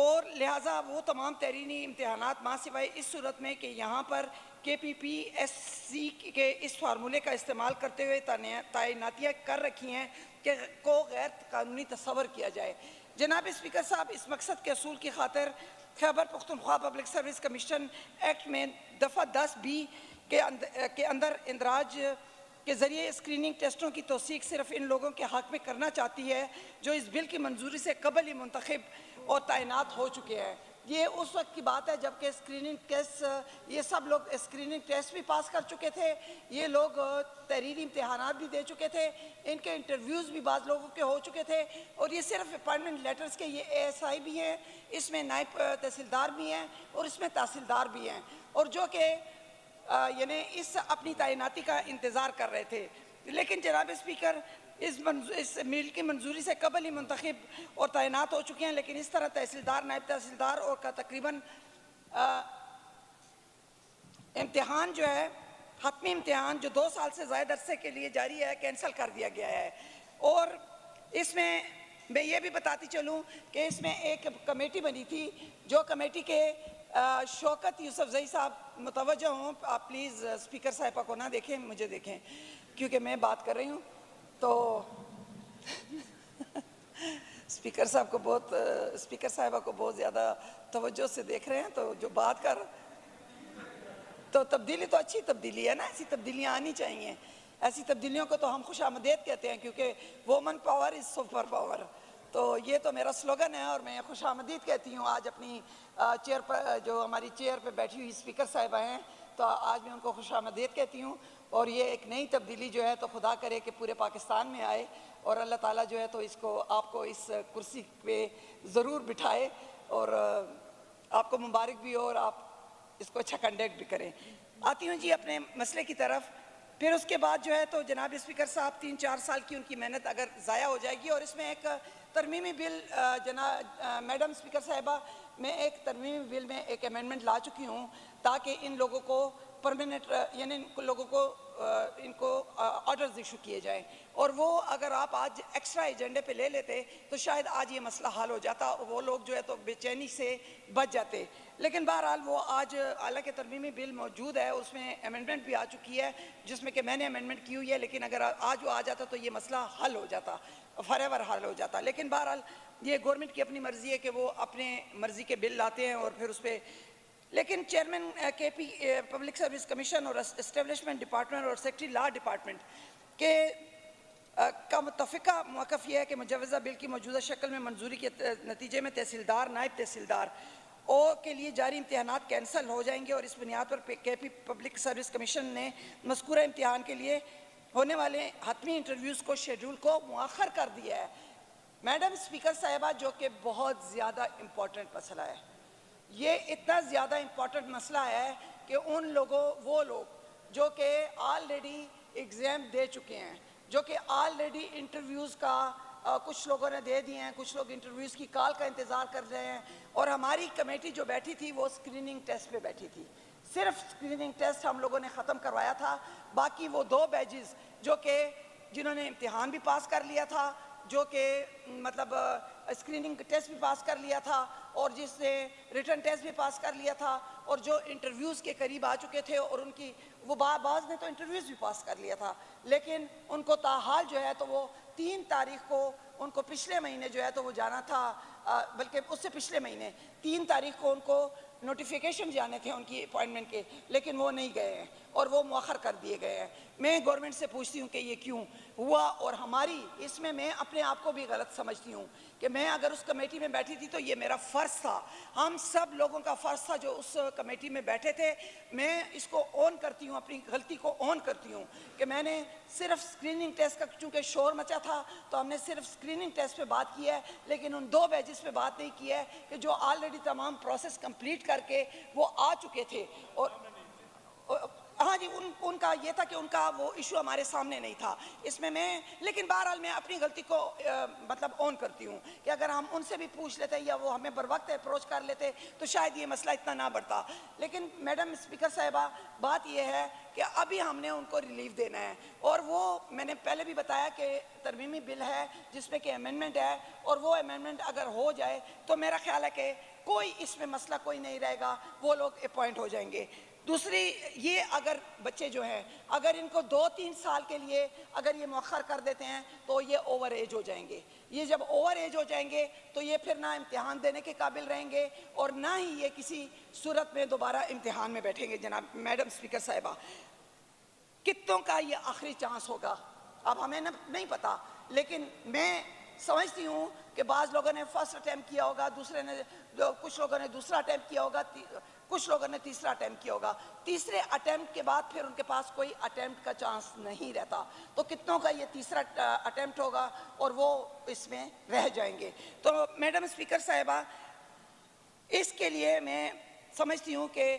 اور لہٰذا وہ تمام تحریری امتحانات ماں سوائے اس صورت میں کہ یہاں پر KPPSC کے اس فارمولے کا استعمال کرتے ہوئے تعیناتیاں کر رکھی ہیں کہ کو غیر قانونی تصور کیا جائے۔ جناب اسپیکر صاحب، اس مقصد کے اصول کی خاطر Khyber Pakhtunkhwa public service commission act میں دفعہ 10B کے اندر اندراج کے ذریعے اسکریننگ ٹیسٹوں کی توثیق صرف ان لوگوں کے حق میں کرنا چاہتی ہے جو اس بل کی منظوری سے قبل ہی منتخب اور تعینات ہو چکے ہیں۔ یہ اس وقت کی بات ہے جب کہ اسکریننگ ٹیسٹ، یہ سب لوگ اسکریننگ ٹیسٹ بھی پاس کر چکے تھے، یہ لوگ تحریری امتحانات بھی دے چکے تھے، ان کے انٹرویوز بھی بعض لوگوں کے ہو چکے تھے، اور یہ صرف اپائنٹمنٹ لیٹرز کے یہ ASI بھی ہیں، اس میں نائب تحصیلدار بھی ہیں اور اس میں تحصیلدار بھی ہیں، اور جو کہ یعنی اس اپنی تعیناتی کا انتظار کر رہے تھے۔ لیکن جناب اسپیکر، اس بل کی منظوری سے قبل ہی منتخب اور تعینات ہو چکے ہیں، لیکن اس طرح تحصیلدار، نائب تحصیلدار اور کا تقریباً امتحان جو ہے، حتمی امتحان جو 2 سال سے زائد عرصے کے لیے جاری ہے، کینسل کر دیا گیا ہے۔ اور اس میں یہ بھی بتاتی چلوں کہ اس میں ایک کمیٹی بنی تھی، جو کمیٹی کے شوکت یوسفزئی صاحب متوجہ ہوں، آپ پلیز اسپیکر صاحبہ کو نہ دیکھیں، مجھے دیکھیں کیونکہ میں بات کر رہی ہوں، تو اسپیکر صاحبہ کو بہت زیادہ توجہ سے دیکھ رہے ہیں، تو جو بات کر تو تبدیلی تو اچھی تبدیلی ہے نا، ایسی تبدیلیاں آنی چاہیے، ایسی تبدیلیوں کو تو ہم خوش آمدید کہتے ہیں، کیونکہ women power is super power, تو یہ تو میرا سلوگن ہے اور میں خوش آمدید کہتی ہوں۔ آج اپنی چیئر پر، جو ہماری چیئر پہ بیٹھی ہوئی اسپیکر صاحبہ ہیں، تو آج میں ان کو خوش آمدید کہتی ہوں، اور یہ ایک نئی تبدیلی جو ہے تو خدا کرے کہ پورے پاکستان میں آئے، اور اللہ تعالیٰ جو ہے تو اس کو، آپ کو اس کرسی پہ ضرور بٹھائے، اور آپ کو مبارک بھی ہو اور آپ اس کو اچھا کنڈکٹ بھی کریں۔ آتی ہوں جی اپنے مسئلے کی طرف۔ پھر اس کے بعد جو ہے تو جناب اسپیکر صاحب 3-4 سال کی ان کی محنت اگر ضائع ہو جائے گی، اور اس میں ایک ترمیمی بل، میڈم اسپیکر صاحبہ، میں ایک ترمیمی بل میں ایک امینڈمنٹ لا چکی ہوں تاکہ ان لوگوں کو پرماننٹ، یعنی ان لوگوں کو ان کو آرڈرز ایشو کیے جائیں، اور وہ اگر آپ آج ایکسٹرا ایجنڈے پہ لے لیتے تو شاید آج یہ مسئلہ حل ہو جاتا، اور وہ لوگ جو ہے تو بے چینی سے بچ جاتے۔ لیکن بہرحال وہ آج، حالانکہ ترمیمی بل موجود ہے، اس میں امینڈمنٹ بھی آ چکی ہے جس میں کہ میں نے امینڈمنٹ کی ہوئی ہے، لیکن اگر آج وہ آ جاتا تو یہ مسئلہ حل ہو جاتا، فار ایور حل ہو جاتا۔ لیکن بہرحال یہ گورنمنٹ کی اپنی مرضی ہے کہ وہ اپنے مرضی کے بل لاتے ہیں اور پھر اس پہ، لیکن چیئرمین پبلک سروس کمیشن اور اسٹیبلشمنٹ ڈپارٹمنٹ اور سیکرٹری لا ڈپارٹمنٹ کے کا متفقہ موقف یہ ہے کہ مجوزہ بل کی موجودہ شکل میں منظوری کے نتیجے میں تحصیلدار، نائب تحصیلدار کے لیے جاری امتحانات کینسل ہو جائیں گے، اور اس بنیاد پر KP پبلک سروس کمیشن نے مذکورہ امتحان کے لیے ہونے والے حتمی انٹرویوز کو شیڈول کو مؤخر کر دیا ہے۔ میڈم اسپیکر صاحبہ، جو کہ بہت زیادہ امپورٹنٹ مسئلہ ہے، یہ اتنا زیادہ امپورٹنٹ مسئلہ ہے کہ وہ لوگ جو کہ آلریڈی ایگزام دے چکے ہیں، جو کہ آلریڈی انٹرویوز کا کچھ لوگوں نے دے دیے ہیں، کچھ لوگ انٹرویوز کی کال کا انتظار کر رہے ہیں، اور ہماری کمیٹی جو بیٹھی تھی وہ اسکریننگ ٹیسٹ پہ بیٹھی تھی، صرف اسکریننگ ٹیسٹ ہم لوگوں نے ختم کروایا تھا، باقی وہ 2 بیچز جو کہ جنہوں نے امتحان بھی پاس کر لیا تھا، جو کہ مطلب اسکریننگ ٹیسٹ بھی پاس کر لیا تھا، اور جس نے ریٹن ٹیسٹ بھی پاس کر لیا تھا، اور جو انٹرویوز کے قریب آ چکے تھے، اور ان کی وہ بعض نے تو انٹرویوز بھی پاس کر لیا تھا، لیکن ان کو تاحال جو ہے تو وہ 3 تاریخ کو، ان کو پچھلے مہینے جو ہے تو وہ جانا تھا، بلکہ اس سے پچھلے مہینے 3 تاریخ کو ان کو نوٹیفیکیشن جانے تھے ان کی اپوائنٹمنٹ کے، لیکن وہ نہیں گئے ہیں اور وہ مؤخر کر دیے گئے ہیں۔ میں گورنمنٹ سے پوچھتی ہوں کہ یہ کیوں ہوا، اور ہماری اس میں اپنے آپ کو بھی غلط سمجھتی ہوں کہ میں اگر اس کمیٹی میں بیٹھی تھی تو یہ میرا فرض تھا، ہم سب لوگوں کا فرض تھا جو اس کمیٹی میں بیٹھے تھے۔ میں اس کو اون کرتی ہوں، اپنی غلطی کو اون کرتی ہوں کہ میں نے صرف اسکریننگ ٹیسٹ کا چونکہ شور مچا تھا تو ہم نے صرف اسکریننگ ٹیسٹ پہ بات کی ہے، لیکن ان 2 بیچز پہ بات نہیں کی ہے کہ جو آلریڈی تمام پروسیس کمپلیٹ کر کے وہ آ چکے تھے، اور ہاں جی ان کا یہ تھا کہ ان کا وہ ایشو ہمارے سامنے نہیں تھا اس میں لیکن بہرحال میں اپنی غلطی کو مطلب اون کرتی ہوں کہ اگر ہم ان سے بھی پوچھ لیتے یا وہ ہمیں بر وقت اپروچ کر لیتے تو شاید یہ مسئلہ اتنا نہ بڑھتا. لیکن میڈم اسپیکر صاحبہ بات یہ ہے کہ ابھی ہم نے ان کو ریلیف دینا ہے اور وہ میں نے پہلے بھی بتایا کہ ترمیمی بل ہے جس میں کہ امینڈمنٹ ہے اور وہ امینڈمنٹ اگر ہو جائے تو میرا خیال ہے کہ کوئی اس میں مسئلہ کوئی نہیں رہے گا, وہ لوگ اپوائنٹ ہو جائیں گے. دوسری یہ اگر بچے جو ہیں اگر ان کو 2-3 سال کے لیے اگر یہ مؤخر کر دیتے ہیں تو یہ اوور ایج ہو جائیں گے. یہ جب اوور ایج ہو جائیں گے تو یہ پھر نہ امتحان دینے کے قابل رہیں گے اور نہ ہی یہ کسی صورت میں دوبارہ امتحان میں بیٹھیں گے. جناب میڈم اسپیکر صاحبہ کتنوں کا یہ آخری چانس ہوگا اب ہمیں نہیں پتا, لیکن میں سمجھتی ہوں کہ بعض لوگوں نے فرسٹ اٹیمپٹ کیا ہوگا, کچھ لوگوں نے دوسرا اٹیمپٹ کیا ہوگا, کچھ لوگوں نے تیسرا اٹیمپٹ کیا ہوگا. تیسرے اٹیمپٹ کے بعد پھر ان کے پاس کوئی اٹیمپٹ کا چانس نہیں رہتا, تو کتنوں کا یہ تیسرا اٹیمپٹ ہوگا اور وہ اس میں رہ جائیں گے. تو میڈم اسپیکر صاحبہ اس کے لیے میں سمجھتی ہوں کہ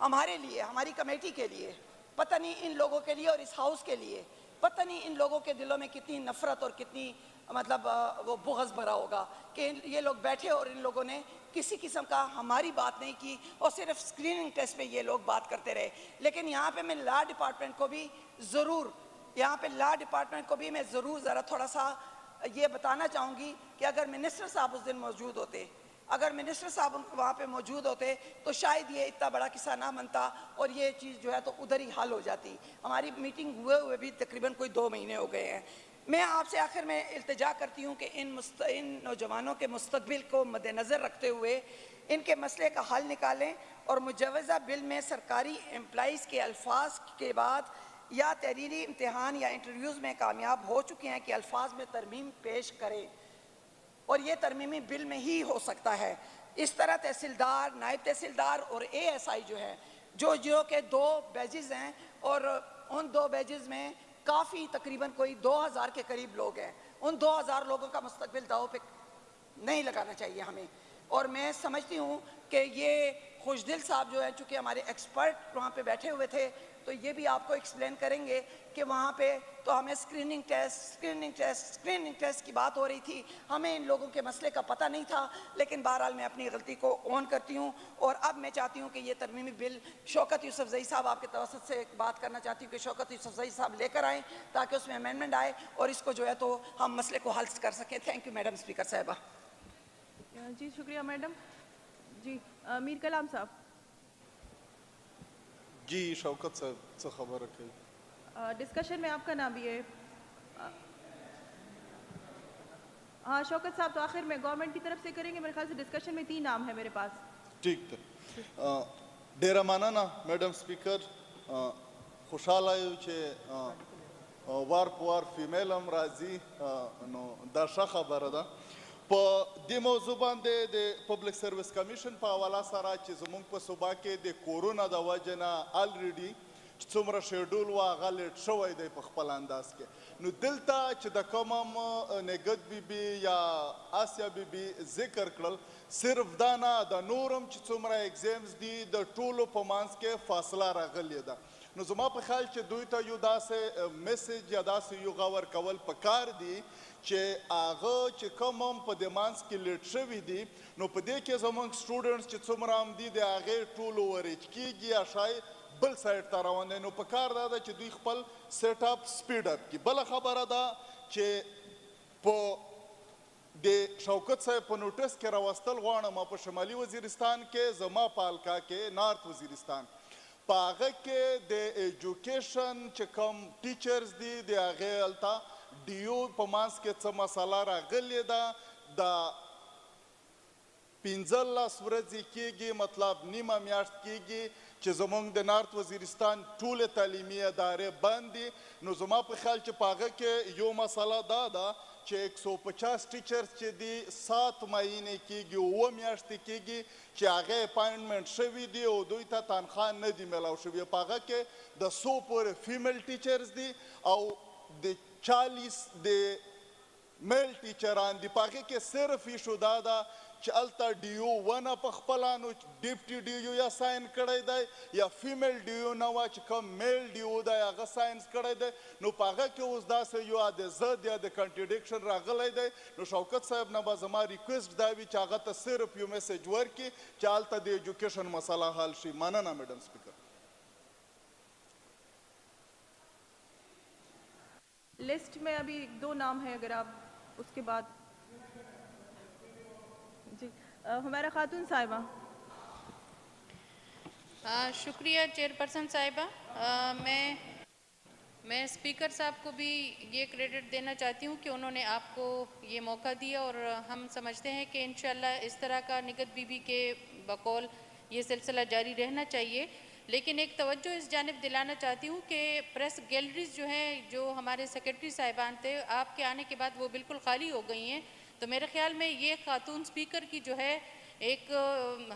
ہمارے لیے, ہماری کمیٹی کے لیے, پتہ نہیں ان لوگوں کے لیے اور اس ہاؤس کے لیے پتہ نہیں ان لوگوں کے دلوں میں کتنی نفرت اور کتنی مطلب وہ بغض بھرا ہوگا کہ یہ لوگ بیٹھے اور ان لوگوں نے کسی قسم کا ہماری بات نہیں کی اور صرف اسکریننگ ٹیسٹ پہ یہ لوگ بات کرتے رہے. لیکن یہاں پہ میں لا ڈپارٹمنٹ کو بھی میں ضرور ذرا تھوڑا سا یہ بتانا چاہوں گی کہ اگر منسٹر صاحب اس دن موجود ہوتے, اگر منسٹر صاحب وہاں پہ موجود ہوتے تو شاید یہ اتنا بڑا قصہ نہ بنتا اور یہ چیز جو ہے تو ادھر ہی حل ہو جاتی. ہماری میٹنگ ہوئے بھی تقریباً کوئی 2 مہینے ہو گئے ہیں. میں آپ سے آخر میں التجا کرتی ہوں کہ ان نوجوانوں کے مستقبل کو مد نظر رکھتے ہوئے ان کے مسئلے کا حل نکالیں اور مجوزہ بل میں سرکاری امپلائیز کے الفاظ کے بعد یا تحریری امتحان یا انٹرویوز میں کامیاب ہو چکے ہیں کہ الفاظ میں ترمیم پیش کریں, اور یہ ترمیمی بل میں ہی ہو سکتا ہے. اس طرح تحصیلدار, نائب تحصیلدار اور ASI جو ہے جو کہ 2 بیجز ہیں اور ان 2 بیجز میں کافی تقریباً کوئی 2000 کے قریب لوگ ہیں, ان 2000 لوگوں کا مستقبل داؤ پہ نہیں لگانا چاہیے ہمیں. اور میں سمجھتی ہوں کہ یہ خوش دل صاحب جو ہیں چونکہ ہمارے ایکسپرٹ وہاں پہ بیٹھے ہوئے تھے تو یہ بھی آپ کو ایکسپلین کریں گے کہ وہاں پہ تو ہمیں اسکریننگ ٹیسٹ کی بات ہو رہی تھی, ہمیں ان لوگوں کے مسئلے کا پتہ نہیں تھا. لیکن بہرحال میں اپنی غلطی کو اون کرتی ہوں اور اب میں چاہتی ہوں کہ یہ ترمیمی بل شوکت یوسفزئی صاحب آپ کے توسط سے بات کرنا چاہتی ہوں کہ شوکت یوسفزئی صاحب لے کر آئیں تاکہ اس میں امینڈمنٹ آئے اور اس کو جو ہے تو ہم مسئلے کو حل کر سکیں. تھینک یو میڈم اسپیکر صاحبہ. جی شکریہ میڈم. جی میر کلام صاحب. جی شوکت صاحب سے خبر رکھے. ڈسکشن میں آپ کا نام بھی ہے. ہاں شوکت صاحب تو آخر میں گورنمنٹ کی طرف سے کریں گے, میرے خیال سے ڈسکشن میں 3 نام ہے میرے پاس. ٹھیک ہے. ډیره مننه میډم سپیکر. خوشحال یو چې وار په وار فیمیل هم راځي نو دا ښه خبره ده. په دې موضوع باندې د پبلک سروس کمیشن په حواله سره چې زموږ په صوبه کې د کورونا د وجې نه الریډي چې څومره شیډول و هغه لیټ شوی دی په خپل انداز کې. نو دلته چې د کوم هم نګد بیبي یا آسیا بیبي ذکر کړل صرف دا نه د نور هم چې څومره ایگزامز دي د ټولو په منځ کې فاصله راغلې ده. نو زما په خیال چې دوی ته یو داسې میسیج یا داسې یو غور کول پکار دي چې هغه چې کوم هم په دې منځ کې لیټ شوي دي نو په دې کې زموږ سټوډنټس چې څومره هم دي د هغې ټولو ورج کېږي یا شاید بل سایډ ته روان دی. نو پکار دا ده چې دوی خپل سیټ اپ سپیډ اپ کړي. بله خبره ده چې په د شوکت صاحب په نوټس کې راوستل غواړم په شمالي وزیرستان کې زما په حلقه کې نارت وزیرستان په هغه کې د ایجوکیشن چې کوم ټیچرز دي د هغې هلته ډیو په منځ کې څه مسله راغلې ده د 15 ورځې کېږي مطلب نیمه میاشت کېږي چې زموږ د نارت وزیرستان ټولې تعلیمي ادارې بند دي. نو زما په خیال چې په هغه کې یو مسله دا ده چې 150 ټیچرز چې دي 7 مهینې کېږي 7 میاشتې کېږي چې هغه اپاینټمنټ شوي دي او دوی ته تنخواه نه دي میلاو شوي. په هغه کې د 100 پورې فیمیل ټیچرز دي او د 40 د میل ټیچران دي. په هغې کې صرف ایشو دا ده چلتا ڈیو ون پخپلانو ڈپٹی ڈیو یا سائن کڑے دے یا فیمیل ڈیو نوا چکم میل ڈیو دا یا غا سائنس کڑے دے نو پاگا کہ اس دا سے یو آدھے زد یا دے کنٹریڈکشن را غلے دے نو شوکت صاحب نبا زما ریکویسٹ دا بھی چاگا تا صرف یو میسیج ورکی چالتا دے ایجوکیشن مسئلہ حال شی. ماننا میڈم سپیکر. لسٹ میں ابھی 2 نام ہیں، اگر آپ اس کے بعد. جی ہمارا خاتون صاحبہ. شکریہ چیئرپرسن صاحبہ. میں اسپیکر صاحب کو بھی یہ کریڈٹ دینا چاہتی ہوں کہ انہوں نے آپ کو یہ موقع دیا، اور ہم سمجھتے ہیں کہ انشاءاللہ اس طرح کا نگہت بی بی کے بقول یہ سلسلہ جاری رہنا چاہیے. لیکن ایک توجہ اس جانب دلانا چاہتی ہوں کہ پریس گیلریز جو ہیں، جو ہمارے سیکرٹری صاحبان تھے، آپ کے آنے کے بعد وہ بالکل خالی ہو گئی ہیں. تو میرے خیال میں یہ خاتون اسپیکر کی جو ہے ایک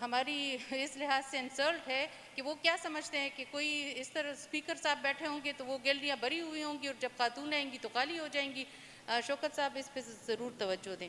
ہماری اس لحاظ سے انسلٹ ہے کہ وہ کیا سمجھتے ہیں کہ کوئی اس طرح اسپیکر صاحب بیٹھے ہوں گے تو وہ گیلریاں بھری ہوئی ہوں گی، اور جب خاتون آئیں گی تو خالی ہو جائیں گی. شوکت صاحب اس پہ ضرور توجہ دیں.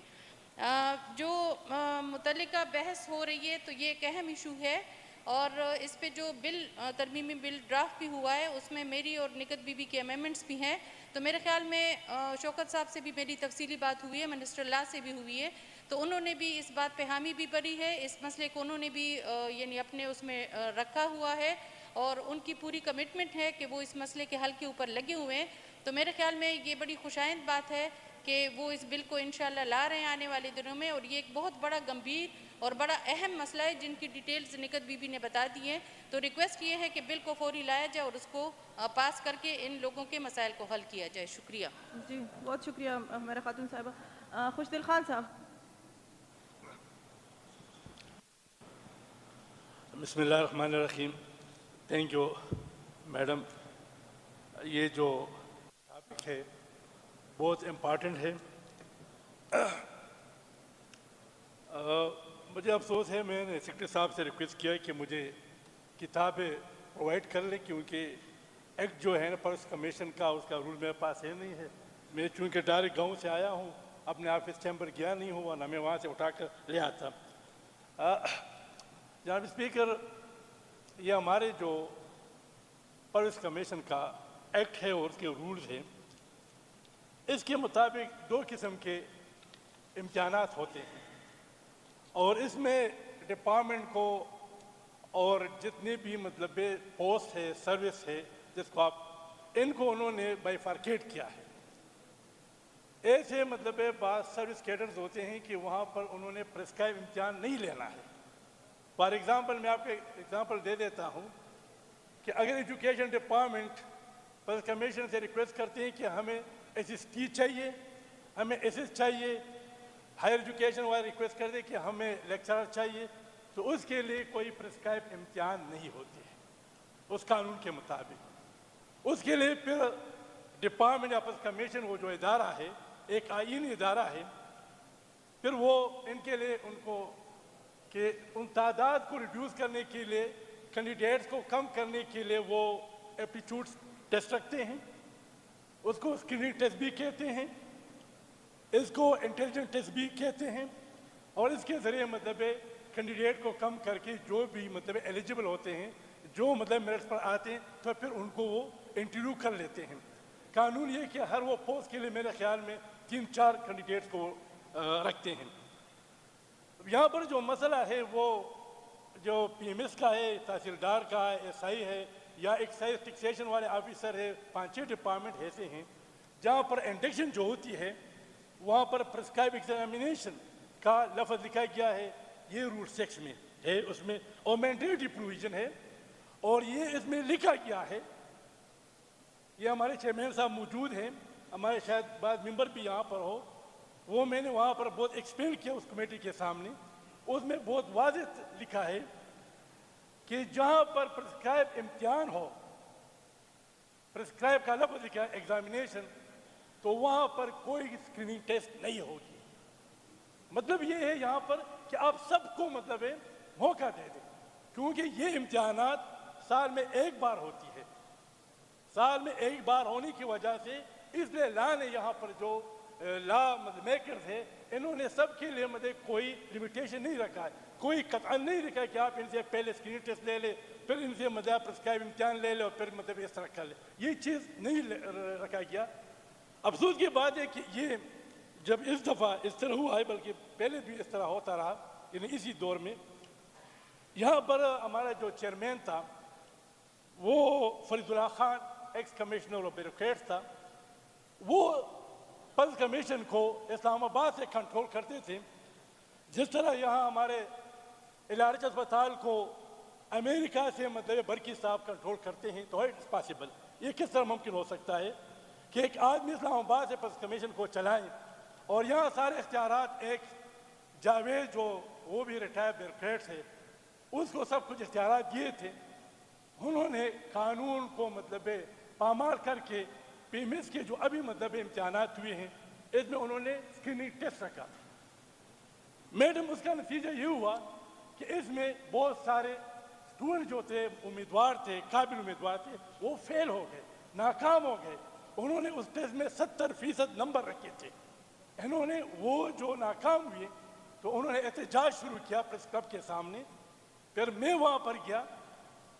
جو متعلقہ بحث ہو رہی ہے تو یہ ایک اہم ایشو ہے، اور اس پہ جو بل ترمیمی بل ڈرافٹ بھی ہوا ہے اس میں میری اور نگہت بی بی کے امینڈمنٹس بھی ہیں. تو میرے خیال میں شوکت صاحب سے بھی میری تفصیلی بات ہوئی ہے، منسٹر لا سے بھی ہوئی ہے، تو انہوں نے بھی اس بات پہ حامی بھی بھری ہے. اس مسئلے کو انہوں نے بھی یعنی اپنے اس میں رکھا ہوا ہے، اور ان کی پوری کمٹمنٹ ہے کہ وہ اس مسئلے کے حل کے اوپر لگے ہوئے ہیں. تو میرے خیال میں یہ بڑی خوشائند بات ہے کہ وہ اس بل کو انشاءاللہ لا رہے ہیں آنے والے دنوں میں، اور یہ ایک بہت بڑا گمبھیر اور بڑا اہم مسئلہ ہے جن کی ڈیٹیلز نگہت بی بی نے بتا دی ہیں. تو ریکویسٹ یہ ہے کہ بل کو فوری لایا جائے اور اس کو پاس کر کے ان لوگوں کے مسائل کو حل کیا جائے. شکریہ. جی بہت شکریہ ہمارا خاتون صاحبہ. خوشدل خان صاحب. بسم اللہ الرحمن الرحیم. Thank you madam. یہ جو ٹاپک ہے بہت امپارٹنٹ ہے. مجھے افسوس ہے، میں نے سیکرٹری صاحب سے ریکویسٹ کیا کہ مجھے کتابیں پرووائڈ کر لیں، کیونکہ ایکٹ جو ہے نا پرس کمیشن کا، اس کا رول میرے پاس ہے نہیں ہے. میں چونکہ ڈائریکٹ گاؤں سے آیا ہوں، اپنے آفس چیمبر گیا نہیں ہوا، نہ میں وہاں سے اٹھا کر لے آتا. جناب اسپیکر، یہ ہمارے جو پرس کمیشن کا ایکٹ ہے اور اس کے رولز ہیں، اس کے مطابق 2 قسم کے امتحانات ہوتے ہیں، اور اس میں ڈپارٹمنٹ کو اور جتنے بھی مطلب پوسٹ ہے، سروس ہے جس کو آپ، ان کو انہوں نے بائیفارکیٹ کیا ہے. ایسے مطلب بعض سروس کیڈرز ہوتے ہیں کہ وہاں پر انہوں نے پرسکرائب امتحان نہیں لینا ہے. فار ایگزامپل میں آپ کو ایگزامپل دے دیتا ہوں کہ اگر ایجوکیشن ڈپارٹمنٹ پرس کمیشن سے ریکویسٹ کرتے ہیں کہ ہمیں ایس ایس ٹی چاہیے، ہمیں ایس ایس چاہیے، ہائر ایجوکیشن والے ریکویسٹ کرتے ہیں کہ ہمیں لیکچرر چاہیے، تو اس کے لیے کوئی پرسکرائب امتحان نہیں ہوتی ہے اس قانون کے مطابق. اس کے لیے پھر ڈپارٹمنٹ یا پرس کمیشن وہ جو ادارہ ہے، ایک آئینی ادارہ ہے، پھر وہ ان کے لیے ان کو کہ ان تعداد کو ریڈیوس کرنے کے لیے، کینڈیڈیٹس کو کم کرنے کے لیے وہ ایپٹیچیوڈ ٹیسٹ رکھتے ہیں. اس کو اسکریننگ ٹیسٹ بھی کہتے ہیں، اس کو انٹیلیجنٹ ٹیسٹ بھی کہتے ہیں. اور اس کے ذریعے مطلب کینڈیڈیٹ کو کم کر کے جو بھی مطلب ایلیجیبل ہوتے ہیں، جو مطلب میرٹس پر آتے ہیں، تو پھر ان کو وہ انٹرویو کر لیتے ہیں. قانون یہ کہ ہر وہ پوسٹ کے لیے میرے خیال میں 3-4 کینڈیڈیٹس کو رکھتے ہیں. یہاں پر جو مسئلہ ہے وہ جو پی ایم ایس کا ہے، تحصیلدار کا ہے، ایس آئی ہے، یا ایکسائز ٹیکسیشن والے آفیسر ہے، 5-6 ڈپارٹمنٹ ایسے ہیں جہاں پر انڈکشن جو ہوتی ہے وہاں پر پرسکرائب ایگزامینیشن کا لفظ لکھا گیا ہے. یہ رول 6 میں ہے، اس میں اور مینڈیٹری پروویژن ہے، اور یہ اس میں لکھا گیا ہے. یہ ہمارے چیئرمین صاحب موجود ہیں، ہمارے شاید بعض ممبر بھی یہاں پر ہو، وہ میں نے وہاں پر بہت ایکسپلین کیا اس کمیٹی کے سامنے. اس میں بہت واضح لکھا ہے کہ جہاں پر پرسکرائب امتحان ہو، پرسکرائب کا لفظ لکھا ہے ایگزامینیشن، تو وہاں پر کوئی اسکریننگ ٹیسٹ نہیں ہوگی. مطلب یہ ہے یہاں پر کہ آپ سب کو مطلب موقع دے دیں، کیونکہ یہ امتحانات سال میں ایک بار ہوتی ہے. سال میں ایک بار ہونے کی وجہ سے اس لیے لا نے یہاں پر جو لا میکرز ہے انہوں نے سب کے لیے مطلب کوئی لمیٹیشن نہیں رکھا ہے, کوئی قطعا نہیں رکھا کہ آپ ان سے پہلے اسکرین ٹیسٹ لے لیں, پھر ان سے مطلب پرسکرائب امتحان لے لیں اور پھر مطلب اس طرح کر لیں. یہ چیز نہیں رکھا گیا. افسوس کی بات ہے کہ یہ جب اس دفعہ اس طرح ہوا ہے, بلکہ پہلے بھی اس طرح ہوتا رہا, یعنی اسی دور میں یہاں پر ہمارا جو چیئرمین تھا وہ Farid Ullah Khan, ex commissioner of bureaucrats تھا. وہ پلس کمیشن کو اسلام آباد سے کنٹرول کرتے تھے, جس طرح یہاں ہمارے الارج اسپتال کو امریکہ سے مطلب برکی صاحب کنٹرول کرتے ہیں. تو اٹس پاسبل, یہ کس طرح ممکن ہو سکتا ہے کہ ایک آدمی اسلام آباد سے پلس کمیشن کو چلائیں اور یہاں سارے اختیارات ایک جاوید جو وہ بھی ریٹائر بیوروکریٹ ہے اس کو سب کچھ اختیارات دیے تھے. انہوں نے قانون کو مطلب پامال کر کے پی ایم ایس کے جو ابھی مطلب امتحانات ہوئے ہیں اس میں انہوں نے اسکریننگ ٹیسٹ رکھا. میڈم اس کا نتیجہ یہ ہوا کہ اس میں بہت سارے اسٹوڈنٹ جو تھے, امیدوار تھے, قابل امیدوار تھے, وہ فیل ہو گئے, ناکام ہو گئے. انہوں نے اس ٹیسٹ میں 70% نمبر رکھے تھے. انہوں نے وہ جو ناکام ہوئے تو انہوں نے احتجاج شروع کیا پریس کلب کے سامنے. پھر میں وہاں پر گیا,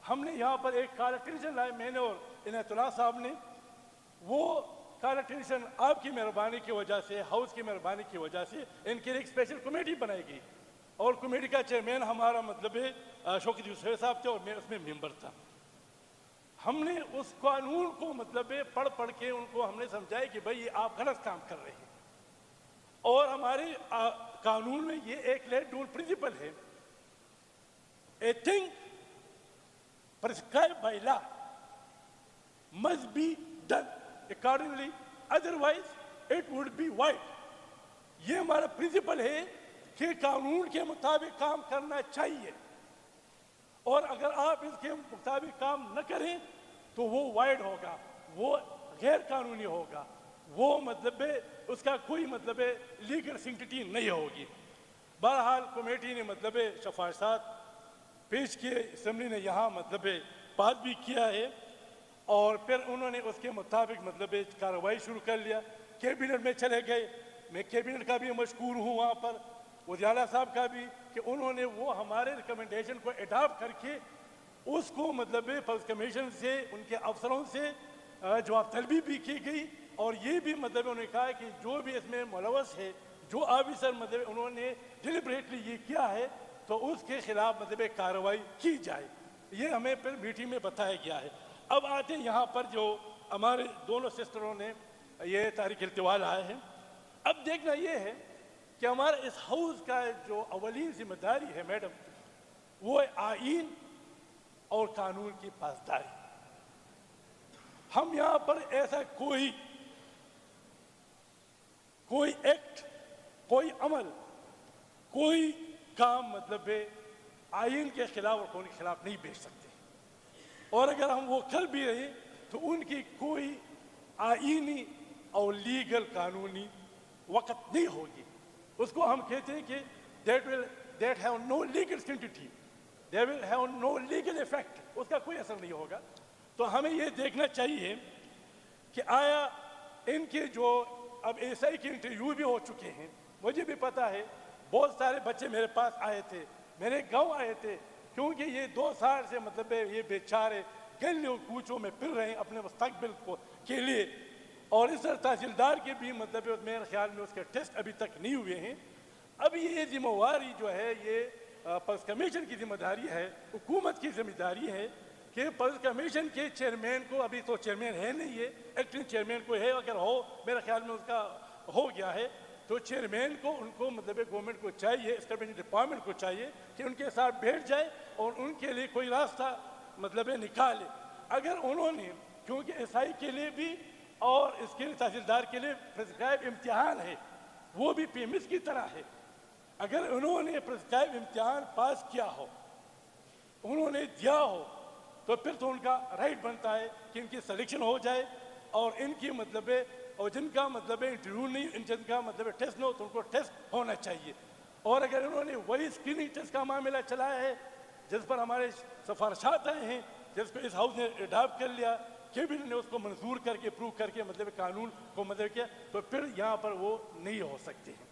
ہم نے یہاں پر ایک کال اٹینشن لایا, میں نے اور عنایت اللہ صاحب نے. وہ کال اٹینشن آپ کی مہربانی کی وجہ سے, ہاؤس کی مہربانی کی وجہ سے ان کے لیے ایک اسپیشل کمیٹی بنائی گئی اور کمیٹی کا چیئرمین ہمارا مطلب شوکت یوسف صاحب تھے اور میں اس میں ممبر تھا. ہم نے اس قانون کو مطلب پڑھ کے ان کو ہم نے سمجھایا کہ بھائی یہ آپ غلط کام کر رہے ہیں, اور ہمارے قانون میں یہ ایک لیٹ رول پرنسپل ہے, a thing prescribed by law must be done accordingly, otherwise it would be void. یہ ہمارا پرنسپل ہے کہ قانون کے مطابق کام کرنا چاہیے, اور اگر آپ اس کے مطابق کام نہ کریں تو وہ وائڈ ہوگا, وہ غیر قانونی ہوگا, وہ مطلب اس کا کوئی مطلب لیگل سینکٹی نہیں ہوگی. بہرحال کمیٹی نے مطلب سفارشات پیش کیے, اسمبلی نے یہاں مطلب پاس بھی کیا ہے, اور پھر انہوں نے اس کے مطابق مطلب کارروائی شروع کر لیا. کیبنٹ میں چلے گئے, میں کیبنٹ کا بھی مشکور ہوں وہاں پر, وزیر اعلیٰ صاحب کا بھی, کہ انہوں نے وہ ہمارے ریکمنڈیشن کو اڈاپٹ کر کے اس کو مطلب پلس کمیشن سے ان کے افسروں سے جواب طلبی بھی کی گئی, اور یہ بھی مطلب انہوں نے کہا کہ جو بھی اس میں ملوث ہے, جو آفیسر مطلب انہوں نے ڈیلیبریٹلی یہ کیا ہے تو اس کے خلاف مطلب کارروائی کی جائے. یہ ہمیں پھر میٹنگ میں بتایا گیا ہے. اب آتے ہیں یہاں پر جو ہمارے دونوں سسٹروں نے یہ تحریک التوا لایا ہے. اب دیکھنا یہ ہے کہ ہمارا اس ہاؤس کا جو اولین ذمہ داری ہے میڈم, وہ آئین اور قانون کی پاسداری. ہم یہاں پر ایسا کوئی ایکٹ, کوئی عمل, کوئی کام مطلب آئین کے خلاف اور قانون کے خلاف نہیں بھیج سکتے, اور اگر ہم وہ کر بھی رہے تو ان کی کوئی آئینی اور لیگل قانونی وقت نہیں ہوگی. اس کو ہم کہتے ہیں کہ that have no legal sanctity, they will have no legal effect, اس کا کوئی اثر نہیں ہوگا. تو ہمیں یہ دیکھنا چاہیے کہ آیا ان کے جو اب ایس آئی کے انٹرویو بھی ہو چکے ہیں, مجھے بھی پتا ہے بہت سارے بچے میرے پاس آئے تھے, میرے گاؤں آئے تھے, کیونکہ یہ 2 سال سے مطلب یہ بیچارے گلیوں کوچوں میں پھر رہے ہیں اپنے مستقبل کے لیے, اور اس طرح تحصیلدار کے بھی مطلب میرے خیال میں اس کے ٹیسٹ ابھی تک نہیں ہوئے ہیں. اب یہ ذمہ داری جو ہے یہ پلس کمیشن کی ذمہ داری ہے, حکومت کی ذمہ داری ہے کہ پلس کمیشن کے چیئرمین کو, ابھی تو چیئرمین ہے نہیں, یہ ایکٹنگ چیئرمین کو ہے, اگر ہو میرے خیال میں اس کا ہو گیا ہے, تو چیئرمین کو ان کو مطلب گورنمنٹ کو چاہیے, اسٹیبلشمنٹ ڈپارٹمنٹ کو چاہیے کہ ان کے ساتھ بیٹھ جائے اور ان کے لیے کوئی راستہ مطلب نکالے. اگر انہوں نے, کیونکہ ایس آئی کے لیے بھی اور اس کے لیے تحصیلدار کے لیے پرسکرائب امتحان ہے, وہ بھی پی ایم ایس کی طرح ہے, اگر انہوں نے پرسکرائب امتحان پاس کیا ہو, انہوں نے دیا ہو, تو پھر تو ان کا رائٹ بنتا ہے کہ ان کی سلیکشن ہو جائے, اور ان کی مطلب اور جن کا مطلب انٹرویو نہیں, جن کا مطلب ٹیسٹ نہ ہو تو ان کو ٹیسٹ ہونا چاہیے. اور اگر انہوں نے وہی اسکریننگ ٹیسٹ کا معاملہ چلایا ہے جس پر ہمارے سفارشات آئے ہیں, جس کو اس ہاؤس نے اڈاپٹ کر لیا, کیبنٹ نے اس کو منظور کر کے اپروو کر کے مطلب قانون کو مطلب کیا, تو پھر یہاں پر وہ نہیں ہو سکتے ہیں.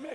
MA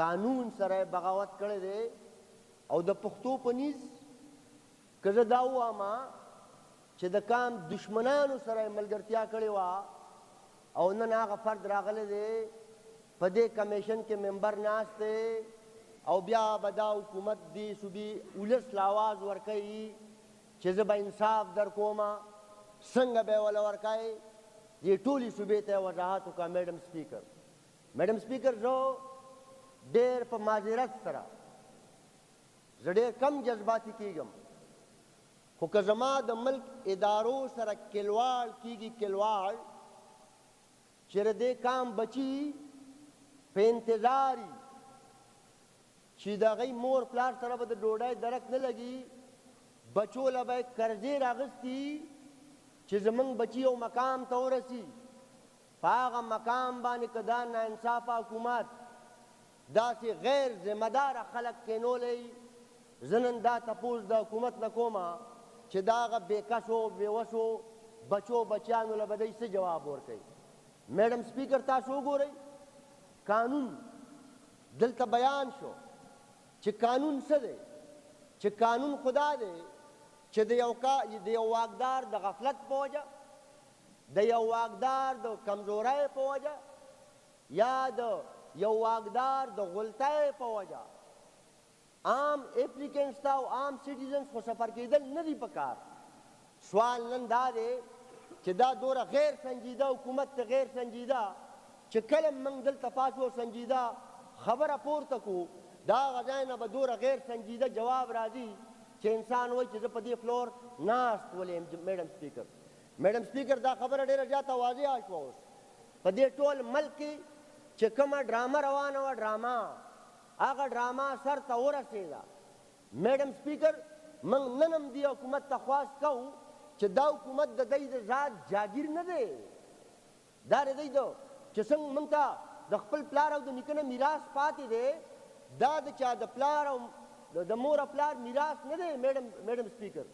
قانون سره بغاوت کړی دی او د پښتو په نیز که زه دا ووایم چې د کام دشمنانو سره یې ملګرتیا کړې وه او نن هغه فرد راغلی دی په دې کمیشن کې ممبر ناست دی او بیا به دا حکومت دې صوبې ولس له آواز ورکوي چې زه به انصاف در کومه څنګه به یې وله ورکوئ دې ټولې صوبې ته یې وضاحت وکړه میډم سپیکر. میډم سپیکر زه ډېر په معذرت سره زه ډېر کم جذباتي کېږم خو که زما د ملک ادارو سره کلواړ کېږي کلواړ چې د دې کام بچي په انتظار وي چې د هغوی مور پلار سره به د ډوډۍ درک نه لګي بچو له به یې قرضې راغستي چې زموږ بچي یو مقام ته ورسي په هغه مقام باندې که دا ناانصافه حکومت داسې غیر ذمه داره خلک کینولی زه نن دا تپوس د حکومت نه کومه چې د هغه بېکسو بېوسو بچو بچیانو له به دوی څه جواب ورکوي. میډم سپیکر تاسو وګورئ قانون دلته بیان شو چې قانون څه دی چې قانون خدا دی چې د یو واکدار د غفلت په وجه د یو واکدار د کمزورۍ په وجه یا د یو واکدار د غلطۍ په وجه عام اپلیکنټس ته او عام سټیزنز خو سفر کېدل نه دي پکار. سوال نن دا دی چې دا دوره غیر سنجیده حکومت ته غیر سنجیده چې کله موږ دلته پاسو سنجیده خبره پورته کړو دا هغه ځای نه به دوره غیر سنجیده جواب راځي چې انسان وایي چې زه په دې فلور ناست ولیم. میډم سپیکر میډم سپیکر دا خبره ډېره زیاته واضحه شوه اوس په دې ټول ملک کې چې کومه ډرامه روانه وه ډرامه هغه ډرامه سر ته ورسېده. میډم سپیکر موږ نن هم دې حکومت ته خواست کوو چې دا حکومت د دوی د ذات جاګیر نه دی دا د دوی چې څنګه موږ ته د خپل پلار او د نیکه نه میراث پاتې دی دا د چا د پلار او د مور او پلار میراث نه دی. میډم سپیکر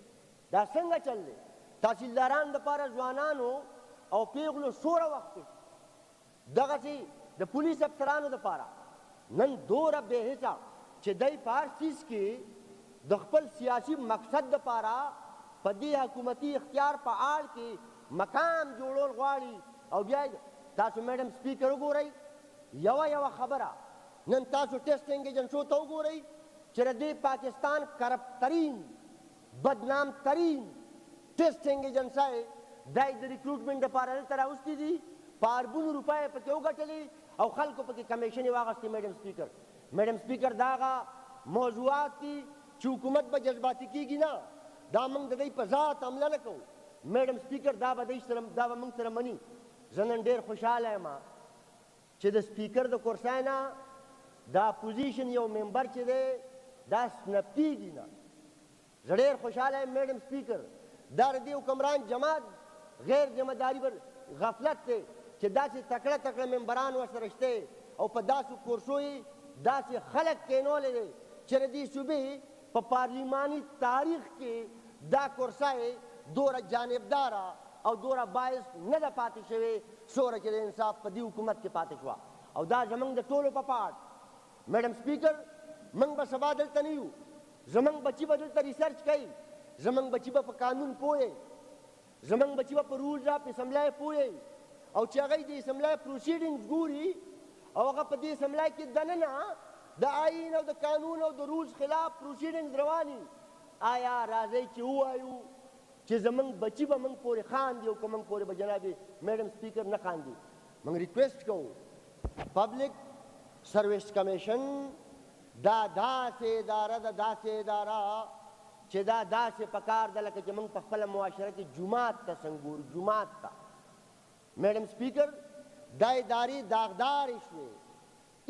دا څنګه چل دی تحصیلداران دپاره ځوانانو او پیغلو سوره وخت دغسې د پولیس افسرانو دپاره نن دوره بېحسه چې دی په هر څیز کې د خپل سیاسي مقصد دپاره په دې حکومتي اختیار په آړ کې مقام جوړول غواړي او بیا تاسو میډم سپیکر وګورئ یوه خبره نن تاسو ټیسټینګ ایجنسیو ته وګورئ چې د دې پاکستان کرپټ ترین بدنام ترین ټیسټینګ ایجنسۍ دا د ریکروټمنټ دپاره دلته راوستي دي په اربونو روپۍ پکې وګټلې او خلکو پکې کمیشن یې واخیستې. میډم سپیکر دا هغه موضوعات دي چې حکومت به جذباتي کېږي نه دا موږ د دوی په ذات حمله نه کوو. میډم سپیکر دا به موږ سره مني. زه نن ډېر خوشحاله یم چې د سپیکر د کرسۍ نه د اپوزیشن یو ممبر چې دی دا سنپېږي نه. زه ډېر خوشحاله یم میډم سپیکر دا د دې حکمران جماعت غیر ذمه داري غفلت دی چې داسې تکړه تکړه ممبران ورسره شته او په داسې کورسو یې داسې خلک کینولی دی چې د دې صوبې په پارلیماني تاریخ کې دا کرسۍ دوره جانبداره او دوره باعث نه ده پاتې شوې څومره چې د انصاف په دې حکومت کې پاتې شوه او دا زموږ د ټولو په پاټ. میډم سپیکر موږ به سبا دلته نه یو زموږ بچي به دلته ریسرچ کوي زموږ بچي به په قانون پوهې زموږ بچي به په رولز اف اسمبلی پوهې او چې هغوی د اسمبلی پروسیډینګز ګوري او هغه په دې اسمبلی کې دننه د آئین او د قانون او د رولز خلاف پروسیډینګز رواني آیا راځئ چې ووایو چې زموږ بچي به موږ پورې خاندي او که موږ پورې به جناب میډم سپیکر نه خاندي. موږ ریکویسټ کوو پبلک سروس کمیشن دا داسې اداره ده داسې اداره چې دا داسې پکار ده لکه چې موږ په خپله معاشره کې جومات ته څنګه ګورو جومات ته. میډم سپیکر دا ادارې داغدارې شوې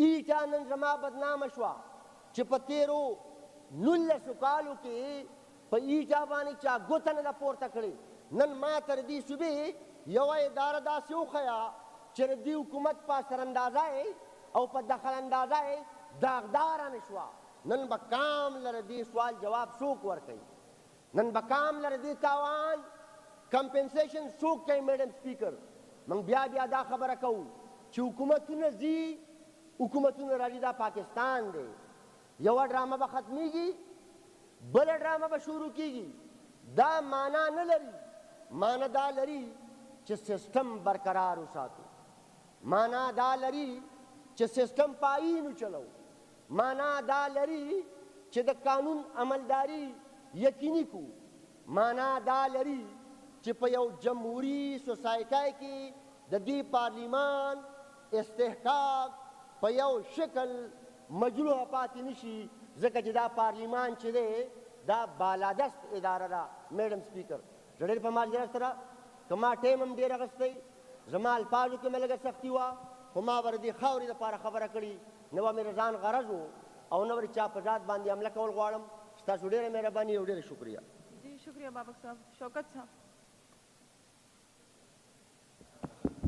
ایچا نن زما بدنامه شوه چې په تیرو 19 کالو کې په ایچا باندې چا ګوته نه ده پورته کړې. نن ما تر دې صوبې یوه اداره داسې وښیه چې د دې حکومت په اثراندازه او په دخل اندازه داغداره نه شوه. نن به کام لره دې سوال جواب څوک ورکوي نن به کام لره دې تاوان کمپنسیشن څوک کوي. میډم سپیکر موږ بیا دا خبره کوو چې حکومتونه ځي حکومتونه راځي دا پاکستان دی یوه ډرامه به ختمیږي بله ډرامه به شروع کیږي دا معنا نه لري معنا دا لري چې سیستم برقرار وساتو معنا دا لري چې سیستم پایین وچلو معنا دا لري چې د قانون عملداري یقیني کو معنا دا لري چې په یو جمهوري سوسایټۍ کې د دې پارلیمان استحقاق په یو شکل مجروح پاتې نشي ځکه چې دا پارلیمان چې دی دا بالادست اداره ده میډم سپیکر زه ډېر په معذرت سره که ما ټیم هم ډېر اخیستی زما الفاظو کې مې لږه سختي وه خو ما به د دې خاورې دپاره خبره کړې نه به مې ځان غرض و او نه به چا په ذات باندې حمله کول غواړم ستاسو ډېره مهرباني او ډېره شکریه جی شکریہ بابک صاحب شوکت صاحب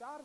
4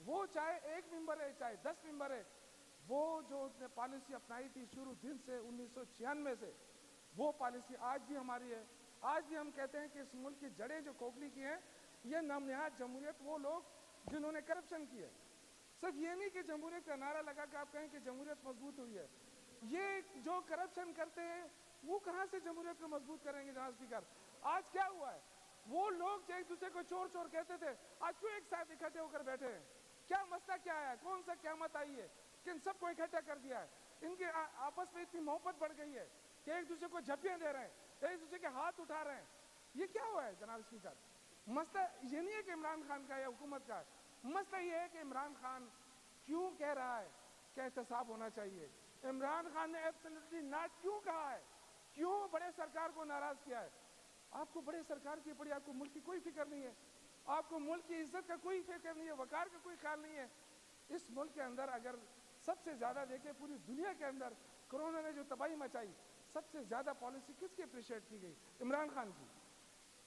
وہ چاہے 1 ممبر ہے چاہے 10 ممبر ہے، وہ جو اس نے پالیسی اپنائی تھی شروع دن سے 1996 سے، وہ پالیسی آج بھی ہماری ہے. آج بھی ہم کہتے ہیں کہ اس ملک کی جڑیں جو کھوکھلی کی ہیں، یہ نام نہاد جمہوریت وہ لوگ جنہوں نے کرپشن کی ہے. صرف یہ نہیں کہ جمہوریت کا نعرہ لگا کہ آپ کہیں کہ جمہوریت مضبوط ہوئی ہے. یہ جو کرپشن کرتے ہیں وہ کہاں سے جمہوریت کو مضبوط کریں گے جناب اسپیکر؟ آج کیا ہوا ہے؟ وہ لوگ جو ایک دوسرے کو چور چور کہتے تھے، آج کیوں ایک ساتھ اکٹھے ہو کر بیٹھے ہیں؟ کیا مسئلہ کیا ہے؟ کون سا قیامت آئی ہے کہ ان سب کو اکٹھا کر دیا ہے؟ ان کے آپس میں اتنی محبت بڑھ گئی ہے کہ ایک دوسرے کو جھپیاں دے رہے ہیں، ایک دوسرے کے ہاتھ اٹھا رہے ہیں. یہ کیا ہوا ہے جناب اسپیکر؟ مسئلہ یہ نہیں ہے کہ عمران خان کا یا حکومت کا ہے، مسئلہ یہ ہے کہ عمران خان کیوں کہہ رہا ہے کہ احتساب ہونا چاہیے. عمران خان نے ایبسلیوٹلی ناٹ کیوں کہا ہے؟ کیوں بڑے سرکار کو ناراض کیا ہے؟ آپ کو بڑے سرکار کی پڑی، آپ کو ملک کی کوئی فکر نہیں ہے، آپ کو ملک کی عزت کا کوئی فکر نہیں ہے، وقار کا کوئی خیال نہیں ہے. اس ملک کے اندر اگر سب سے زیادہ دیکھیں پوری دنیا کے اندر کرونا نے جو تباہی مچائی، سب سے زیادہ پالیسی کس کی اپریشیٹ کی گئی؟ عمران خان کی.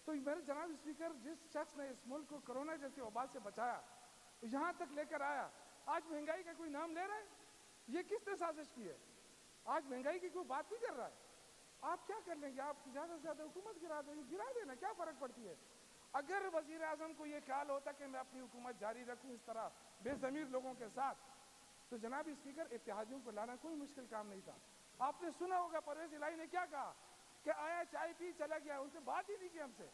تو میرے جناب اسپیکر، جس شخص نے اس ملک کو کرونا جیسی وبا سے بچایا، یہاں تک لے کر آیا، آج مہنگائی کا کوئی نام لے رہا ہے؟ یہ کس نے سازش کی ہے؟ آج مہنگائی کی کوئی بات نہیں کر رہا ہے. آپ کیا کر لیں گے؟ آپ زیادہ سے زیادہ حکومت گرا دیں گے، گرا دینا، کیا فرق پڑتی ہے؟ اگر وزیر اعظم کو یہ خیال ہوتا کہ میں اپنی حکومت جاری رکھوں اس طرح بے ضمیر لوگوں کے ساتھ، تو جناب اسپیکر اتحادیوں کو لانا کوئی مشکل کام نہیں تھا. آپ نے سنا ہوگا پرویز الہی نے کیا کہا کہ آیا چائے پی چلا گیا، ان سے بات ہی نہیں کی ہم سے.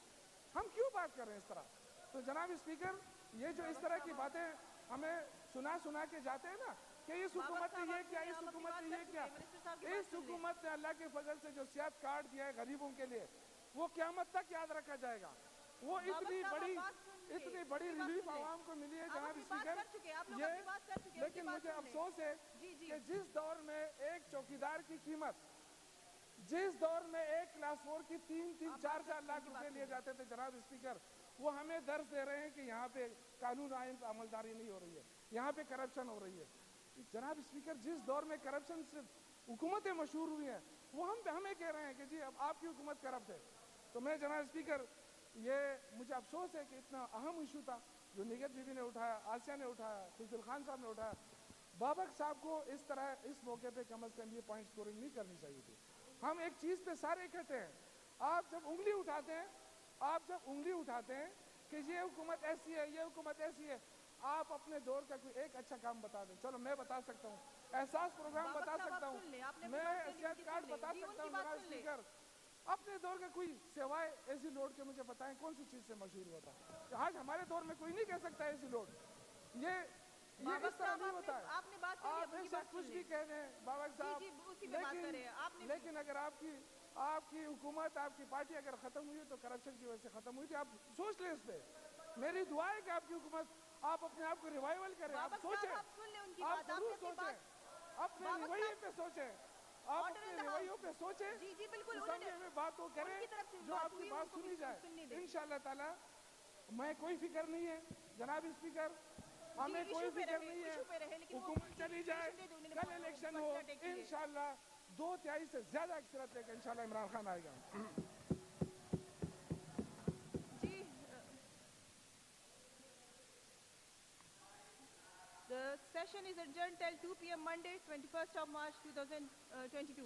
ہم کیوں بات کر رہے ہیں اس طرح؟ تو جناب اسپیکر، یہ جو اس طرح کی باتیں ہمیں سنا کے جاتے ہیں نا کہ اس حکومت نے یہ کیا، اس حکومت نے یہ کیا، اس حکومت نے اللہ کے فضل سے جو صحت کارڈ دیا ہے غریبوں کے لیے، وہ قیامت تک یاد رکھا جائے گا. وہ اتنی بڑی ریلیف عوام کو ملی ہے جناب اسپیکر. یہ لیکن مجھے افسوس ہے کہ جس دور میں ایک چوکیدار کی قیمت، جس دور میں ایک کلاس 4 کی 3-4 لاکھ روپے لیے جاتے تھے جناب اسپیکر، وہ ہمیں درس دے رہے ہیں کہ یہاں پہ قانون آئین پر عملداری نہیں ہو رہی ہے، یہاں پہ کرپشن ہو رہی ہے. جناب اسپیکر، جس دور میں کرپشن صرف حکومتیں مشہور ہوئی ہیں، وہ ہمیں کہہ رہے ہیں کہ جی اب آپ کی حکومت کرپٹ ہے. تو میں جناب اسپیکر، یہ مجھے افسوس ہے کہ اتنا اہم ایشو تھا جو نگہت بی بی نے اٹھایا، آسیہ نے اٹھایا، فضل خان صاحب نے اٹھایا، بابک صاحب کو اس طرح اس موقع پہ کم از کم یہ پوائنٹ سکورنگ نہیں کرنی چاہیے تھی. ہم ایک چیز پہ سارے اکٹھے ہیں. آپ جب انگلی اٹھاتے ہیں کہ یہ حکومت ایسی ہے، یہ حکومت ایسی ہے، آپ اپنے دور کا کوئی ایک اچھا کام بتا دیں. چلو میں بتا سکتا ہوں، احساس پروگرام بتا سکتا ہوں، میں صحت کارڈ بتا سکتا ہوں. جناب اسپیکر، اپنے دور کا کوئی سوائے اے سی لوڈ کے مجھے بتائیں کون سی چیز سے مشہور ہوا تھا؟ آج ہمارے دور میں کوئی نہیں کہہ سکتا اے سی لوڈ. یہ اس طرح نہیں ہوتا ہے. آپ سب کچھ بھی کہہ دیں بابک صاحب، لیکن اگر آپ کی حکومت، آپ کی پارٹی اگر ختم ہوئی ہے تو کرپشن کی وجہ سے ختم ہوئی تھی. آپ سوچ لیں اس پہ. میری دعا ہے کہ آپ کی حکومت، آپ اپنے آپ کو ریوائیول کریں. آپ سوچیں، آپ ضرور سوچیں، اپنے رویے پہ سوچیں، آپ اپنے رویوں پہ سوچیں، سمجھے میں بات کو کریں جو آپ کی بات سنی جائے. انشاءاللہ تعالی میں کوئی فکر نہیں ہے جناب اسپیکر، ہمیں کوئی فکر نہیں ہے. حکومت چلی جائے، کل الیکشن ہو، انشاءاللہ 2/3 سے زیادہ اکثریت لے کر انشاءاللہ عمران خان آئے گا. The session is adjourned till 2 p.m. Monday, 21st of March 2022.